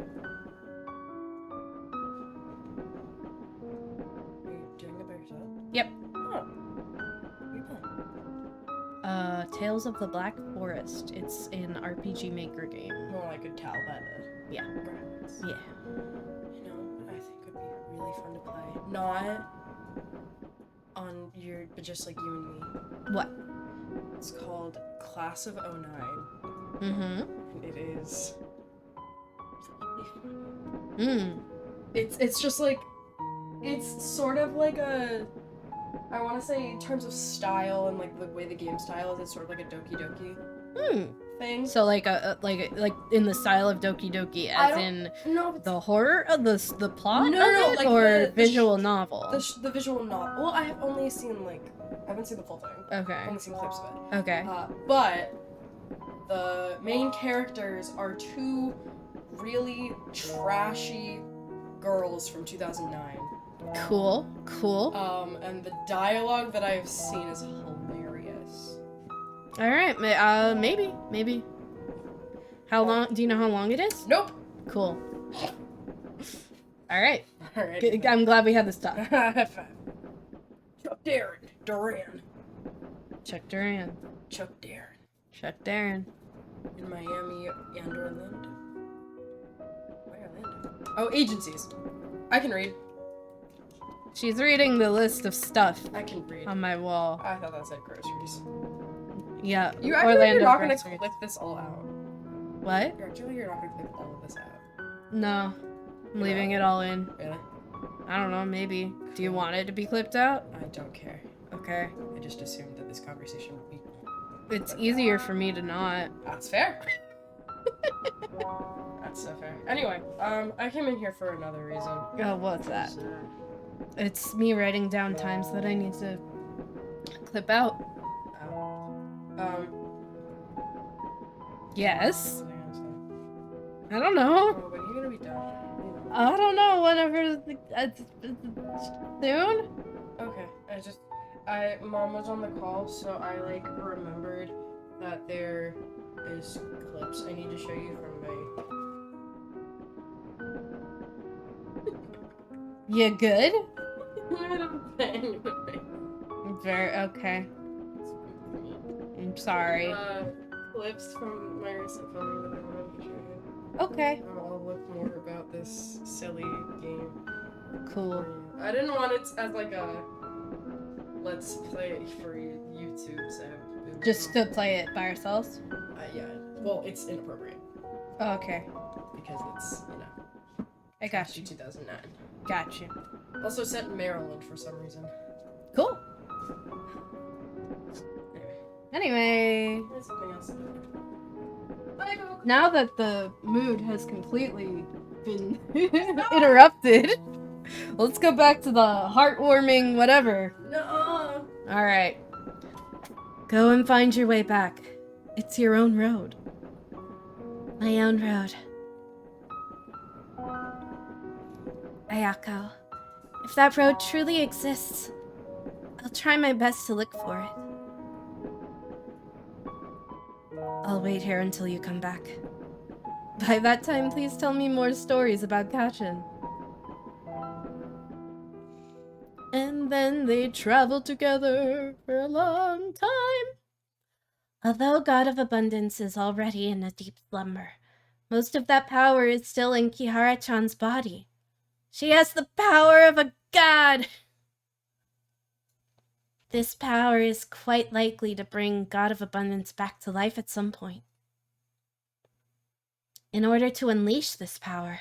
Are you doing it by yourself? Yep. Oh. What are you playing? Tales of the Black Forest. It's an RPG Maker game. Well, I could tell by the Yeah. graphics. Yeah. You know, I think would be really fun to play. Not on your, but just like you and me. What? It's called Class of '09. Mm-hmm. And it is really fun. Mm. It's just like, it's sort of like a I want to say in terms of style and like the way the game style is, it's sort of like a Doki Doki thing. So like like in the style of Doki Doki, as in the horror of the plot No, of no, it, like or the visual novel. The visual novel. Well, I have only seen I haven't seen the full thing. Okay. I've only seen clips of it. Okay. But the main characters are two really trashy girls from 2009. Cool. And the dialogue that I've seen is hilarious. All right. Maybe. How long? Do you know how long it is? Nope. Cool. All right. All right. I'm glad we had this talk. Chuck Duran. Chuck Duran. Chuck Darren. Chuck Darren. In Miami and Orlando. Why Orlando? Oh, agencies. I can read. She's reading the list of stuff I can read. on my wall. I thought that said groceries. Yeah. I feel like Orlando you're not gonna groceries. clip this all out. What? You're not gonna clip all of this out. No. I'm leaving it all in. Really? I don't know, maybe. Do you want it to be clipped out? I don't care. Okay. I just assumed that this conversation would be. It's easier for me to not. That's fair. That's so fair. Anyway, I came in here for another reason. Oh, what's that? It's me writing down times that I need to clip out. Yes? What was I gonna say? I don't know. Oh, when are you gonna be done? I don't know. Whenever. Soon? Okay. Mom was on the call, so I remembered that there is clips I need to show you from my. You good? I had a pen with me. Very okay. I'm sorry. Clips from my recent filming that I wanted to show you. Okay. I'll look more about this silly game. Cool. I didn't want it as a let's play it for YouTube, so. Just to play it by ourselves? Yeah. Well, it's inappropriate. Oh, okay. Because it's, I got you. 2009. Got you. Also set in Maryland for some reason. Cool. Anyway. There's something else to do. Now that the mood has completely been interrupted, let's go back to the heartwarming whatever. No. Alright. Go and find your way back. It's your own road. My own road. Ayako, if that road truly exists, I'll try my best to look for it. I'll wait here until you come back. By that time, please tell me more stories about Kachin. And then they traveled together for a long time. Although God of Abundance is already in a deep slumber, most of that power is still in Kihara-chan's body. She has the power of a god! This power is quite likely to bring God of Abundance back to life at some point. In order to unleash this power,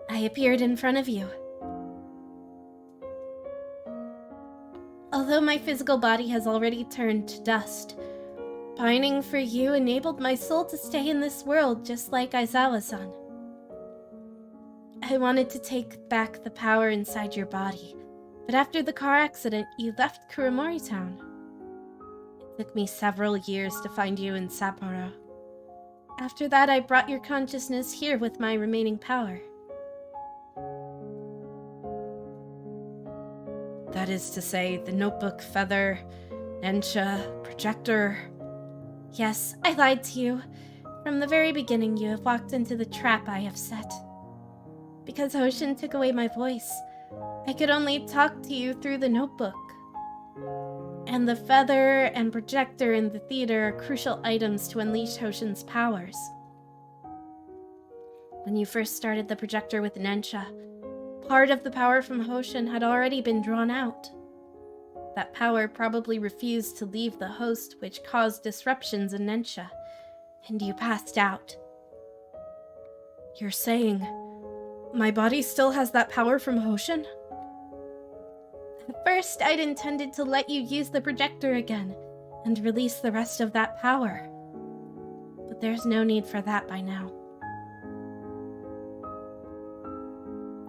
I appeared in front of you. Although my physical body has already turned to dust, pining for you enabled my soul to stay in this world just like Aizawa-san. I wanted to take back the power inside your body, but after the car accident, you left Kuromori Town. It took me several years to find you in Sapporo. After that, I brought your consciousness here with my remaining power. That is to say, the notebook, feather, Nensha, projector. Yes, I lied to you. From the very beginning, you have walked into the trap I have set. Because Hoshin took away my voice, I could only talk to you through the notebook. And the feather and projector in the theater are crucial items to unleash Hoshin's powers. When you first started the projector with Nensha, part of the power from Hoshin had already been drawn out. That power probably refused to leave the host, which caused disruptions in Nensha, and you passed out. You're saying My body still has that power from Hoshin? At first, I'd intended to let you use the projector again and release the rest of that power. But there's no need for that by now.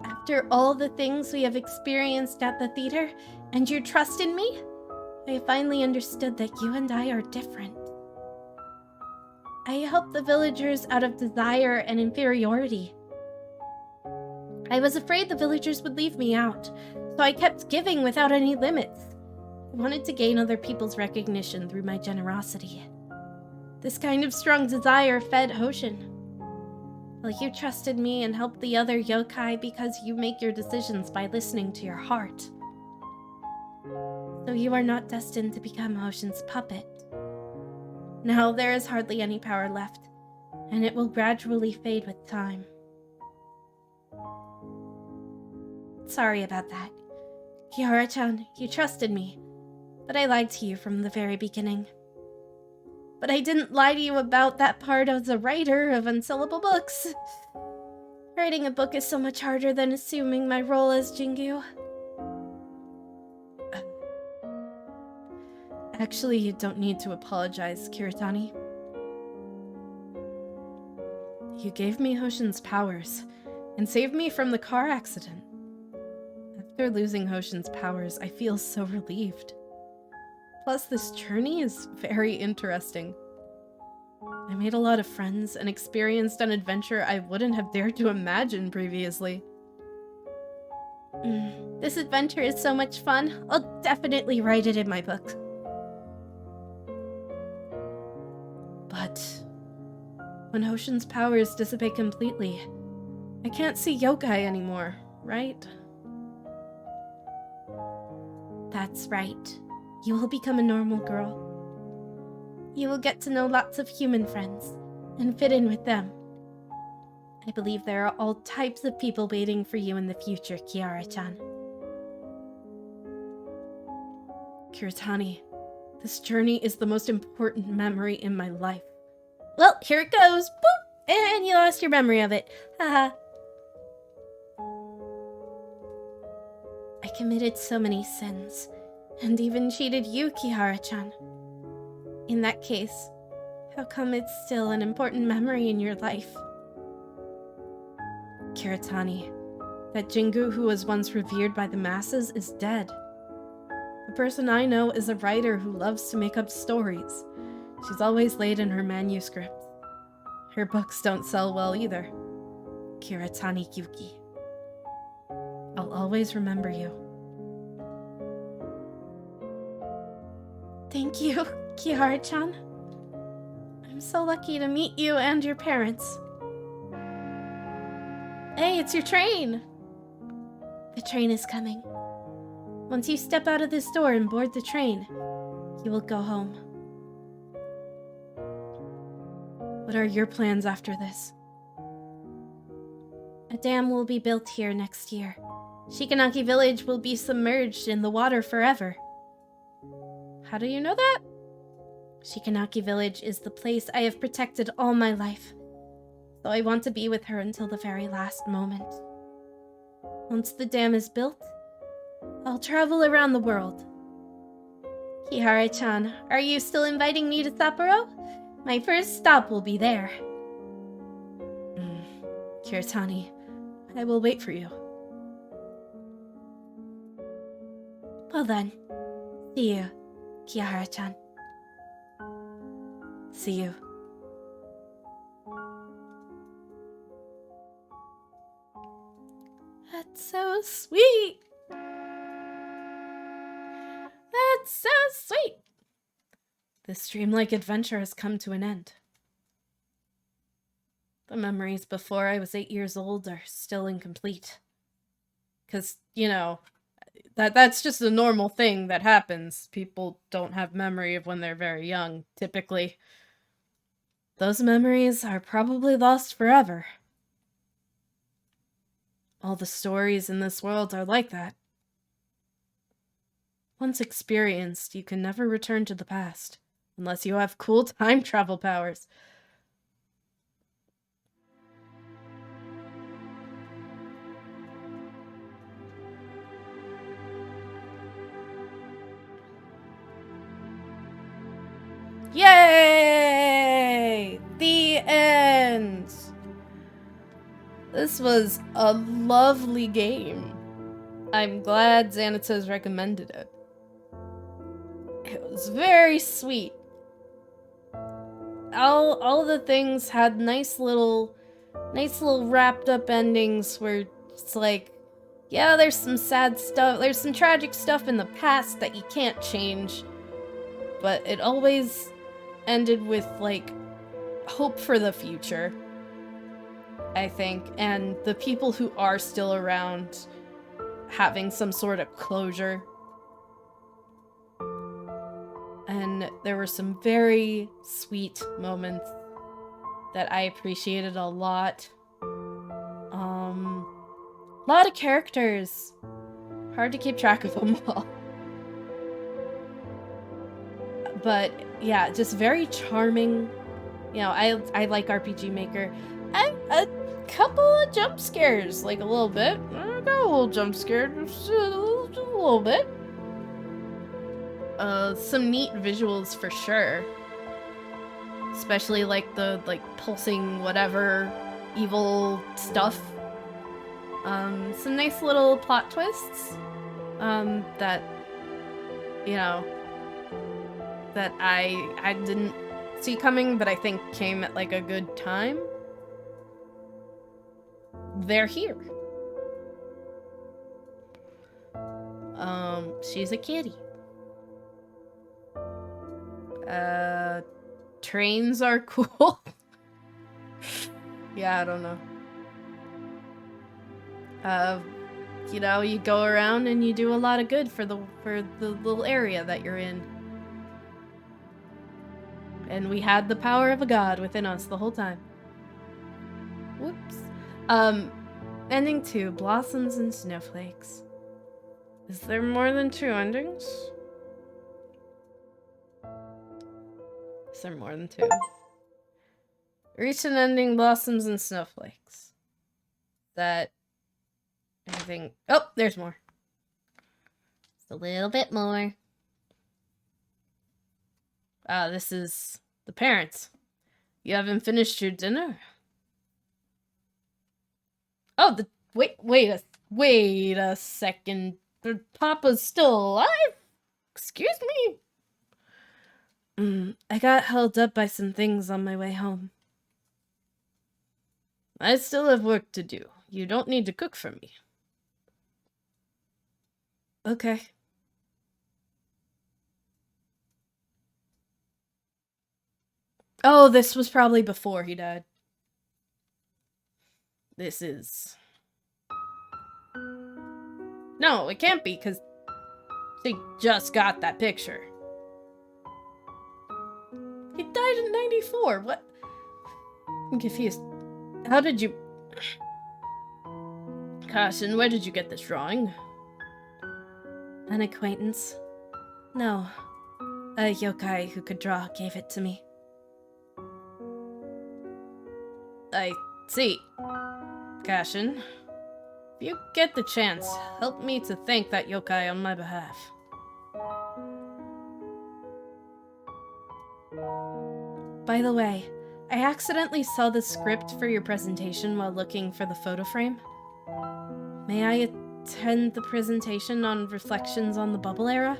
After all the things we have experienced at the theater and your trust in me, I finally understood that you and I are different. I helped the villagers out of desire and inferiority. I was afraid the villagers would leave me out, so I kept giving without any limits. I wanted to gain other people's recognition through my generosity. This kind of strong desire fed Hoshin. Well, you trusted me and helped the other yokai because you make your decisions by listening to your heart. So you are not destined to become Hoshin's puppet. Now there is hardly any power left, and it will gradually fade with time. Sorry about that. Kiara-chan, you trusted me, but I lied to you from the very beginning. But I didn't lie to you about that part as a writer of unsellable books. Writing a book is so much harder than assuming my role as Jingu. Actually, you don't need to apologize, Kiritani. You gave me Hoshin's powers and saved me from the car accident. After losing Hoshin's powers, I feel so relieved. Plus, this journey is very interesting. I made a lot of friends and experienced an adventure I wouldn't have dared to imagine previously. This adventure is so much fun. I'll definitely write it in my book. But when Hoshin's powers dissipate completely, I can't see yokai anymore, right? That's right. You will become a normal girl. You will get to know lots of human friends and fit in with them. I believe there are all types of people waiting for you in the future, Kiara-chan. Kiritani, this journey is the most important memory in my life. Well, here it goes. Boop! And you lost your memory of it. Haha. I committed so many sins, and even cheated you, Kihara-chan. In that case, how come it's still an important memory in your life? Kiritani, that Jingu who was once revered by the masses is dead. The person I know is a writer who loves to make up stories. She's always late in her manuscripts. Her books don't sell well either. Kiritani Yuki. I'll always remember you. Thank you, Kihara-chan. I'm so lucky to meet you and your parents. Hey, it's your train! The train is coming. Once you step out of this door and board the train, you will go home. What are your plans after this? A dam will be built here next year. Shikanaki village will be submerged in the water forever. How do you know that? Shikanaki village is the place I have protected all my life, so I want to be with her until the very last moment. Once the dam is built, I'll travel around the world. Kihara-chan, are you still inviting me to Sapporo? My first stop will be there. Kiritani, I will wait for you. Well then, see you, Kihara-chan. See you. That's so sweet. That's so sweet. This dreamlike adventure has come to an end. The memories before I was 8 years old are still incomplete. Because, you know, that's just a normal thing that happens. People don't have memory of when they're very young, typically. Those memories are probably lost forever. All the stories in this world are like that. Once experienced, you can never return to the past, unless you have cool time travel powers. Yay! The end! This was a lovely game. I'm glad Xanthos recommended it. It was very sweet. All the things had nice little wrapped up endings where it's like, yeah, there's some sad stuff, there's some tragic stuff in the past that you can't change, but it always ended with, like, hope for the future, I think, and the people who are still around having some sort of closure. And there were some very sweet moments that I appreciated a lot. A lot of characters. Hard to keep track of them all. But yeah, just very charming. You know, I like RPG Maker. A couple of jump scares, like a little bit. I got a little jump scared, just a little bit. Some neat visuals for sure. Especially like the pulsing whatever evil stuff. Some nice little plot twists. That, you know, that I didn't see coming, but I think came at like a good time. They're here. She's a kitty. Trains are cool. Yeah, I don't know. You know, you go around and you do a lot of good for the little area that you're in. And we had the power of a god within us the whole time. Whoops. Ending 2, Blossoms and Snowflakes. Is there more than 2 endings? Is there more than 2? Recent ending, Blossoms and Snowflakes. That... Anything... Oh, there's more. Just a little bit more. This is the parents. You haven't finished your dinner? Oh, wait a second. Papa's still alive? Excuse me? I got held up by some things on my way home. I still have work to do. You don't need to cook for me. Okay. Oh, this was probably before he died. This is... No, it can't be, because they just got that picture. He died in 94. What? I'm confused. How did you... Carson, where did you get this drawing? An acquaintance. No. A yokai who could draw gave it to me. I see. Carson, if you get the chance, help me to thank that yokai on my behalf. By the way, I accidentally saw the script for your presentation while looking for the photo frame. May I attend the presentation on reflections on the bubble era?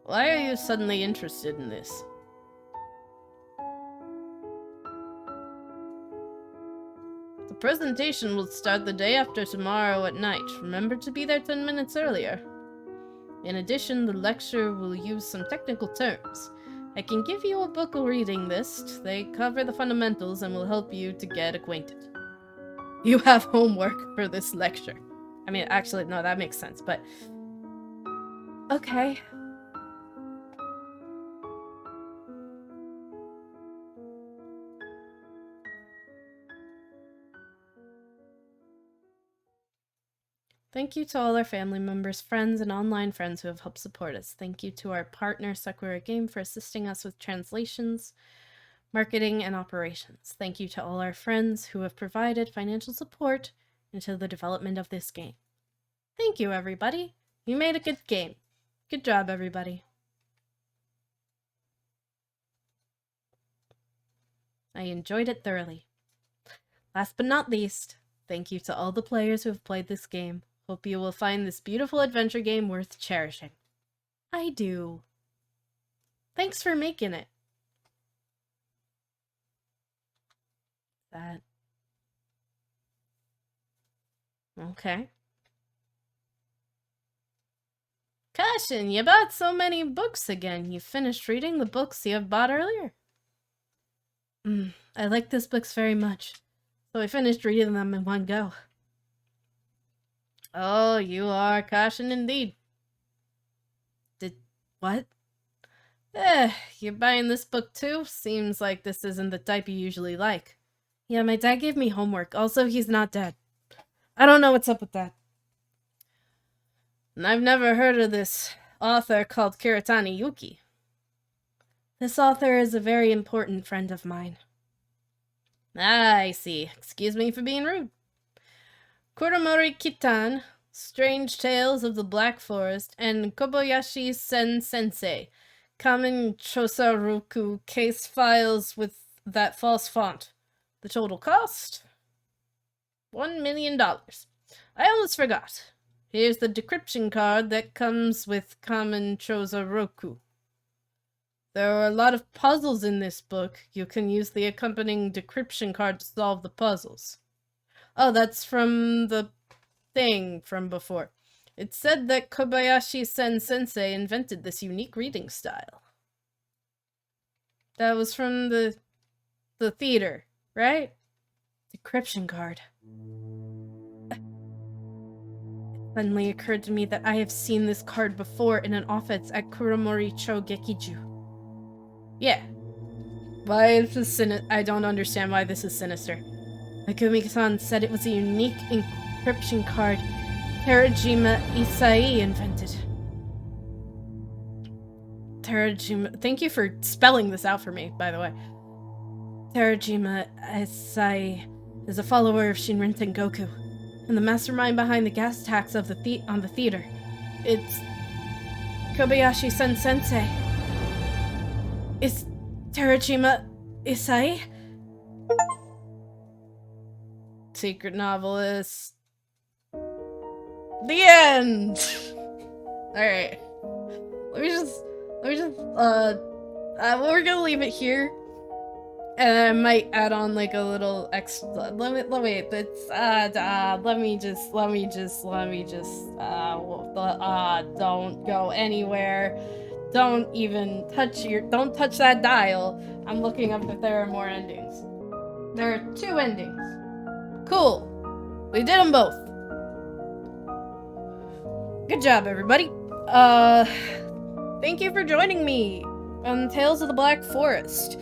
Why are you suddenly interested in this? The presentation will start the day after tomorrow at night. Remember to be there 10 minutes earlier. In addition, the lecture will use some technical terms. I can give you a book reading list. They cover the fundamentals and will help you to get acquainted. You have homework for this lecture. I mean, actually, no, that makes sense, but... Okay. Thank you to all our family members, friends, and online friends who have helped support us. Thank you to our partner, Sakura Game, for assisting us with translations, marketing, and operations. Thank you to all our friends who have provided financial support into the development of this game. Thank you, everybody. You made a good game. Good job, everybody. I enjoyed it thoroughly. Last but not least, thank you to all the players who have played this game. Hope you will find this beautiful adventure game worth cherishing. I do. Thanks for making it. That. Okay. Caution, you bought so many books again. You finished reading the books you have bought earlier. I like those books very much, so I finished reading them in one go. Oh, you are Caution indeed. What? You're buying this book too? Seems like this isn't the type you usually like. Yeah, my dad gave me homework. Also, he's not dead. I don't know what's up with that. And I've never heard of this author called Kiritani Yuki. This author is a very important friend of mine. Ah, I see. Excuse me for being rude. Kuromori Kitan, Strange Tales of the Black Forest, and Kobayashi Sensei, Kamen Chosaroku case files with that false font. The total cost? $1 million. I almost forgot. Here's the decryption card that comes with Kamen Chosaroku. There are a lot of puzzles in this book. You can use the accompanying decryption card to solve the puzzles. Oh, that's from the thing from before. It said that Kobayashi Sensei invented this unique reading style. That was from the theater, right? Decryption card. It suddenly occurred to me that I have seen this card before in an office at Kuromori Cho Gekiju. Yeah. Why is this I don't understand why this is sinister. Megumi-san said it was a unique encryption card Terajima Isai invented. Terajima... Thank you for spelling this out for me, by the way. Terajima Isai is a follower of Shinrin Tengoku, and the mastermind behind the gas attacks of on the theater. It's Kobayashi Sensei. Is Terajima Isai? Secret novelist. The end! Alright. Let me just, we're gonna leave it here. And I might add on like a little extra, let me don't go anywhere. Don't touch that dial. I'm looking up if there are more endings. There are 2 endings. Cool. We did them both. Good job, everybody. Thank you for joining me on Tales of the Black Forest.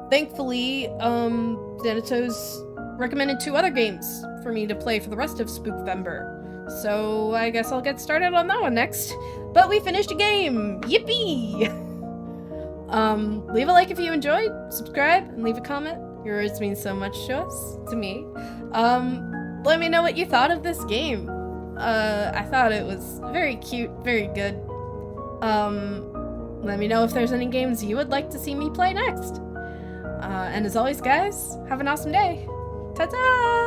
Thankfully, Xanthos recommended 2 other games for me to play for the rest of Spookvember. So I guess I'll get started on that one next. But we finished a game! Yippee! Leave a like if you enjoyed, subscribe, and leave a comment. Your words mean so much to us, to me. Let me know what you thought of this game. I thought it was very cute, very good. Let me know if there's any games you would like to see me play next. And as always, guys, have an awesome day. Ta-ta!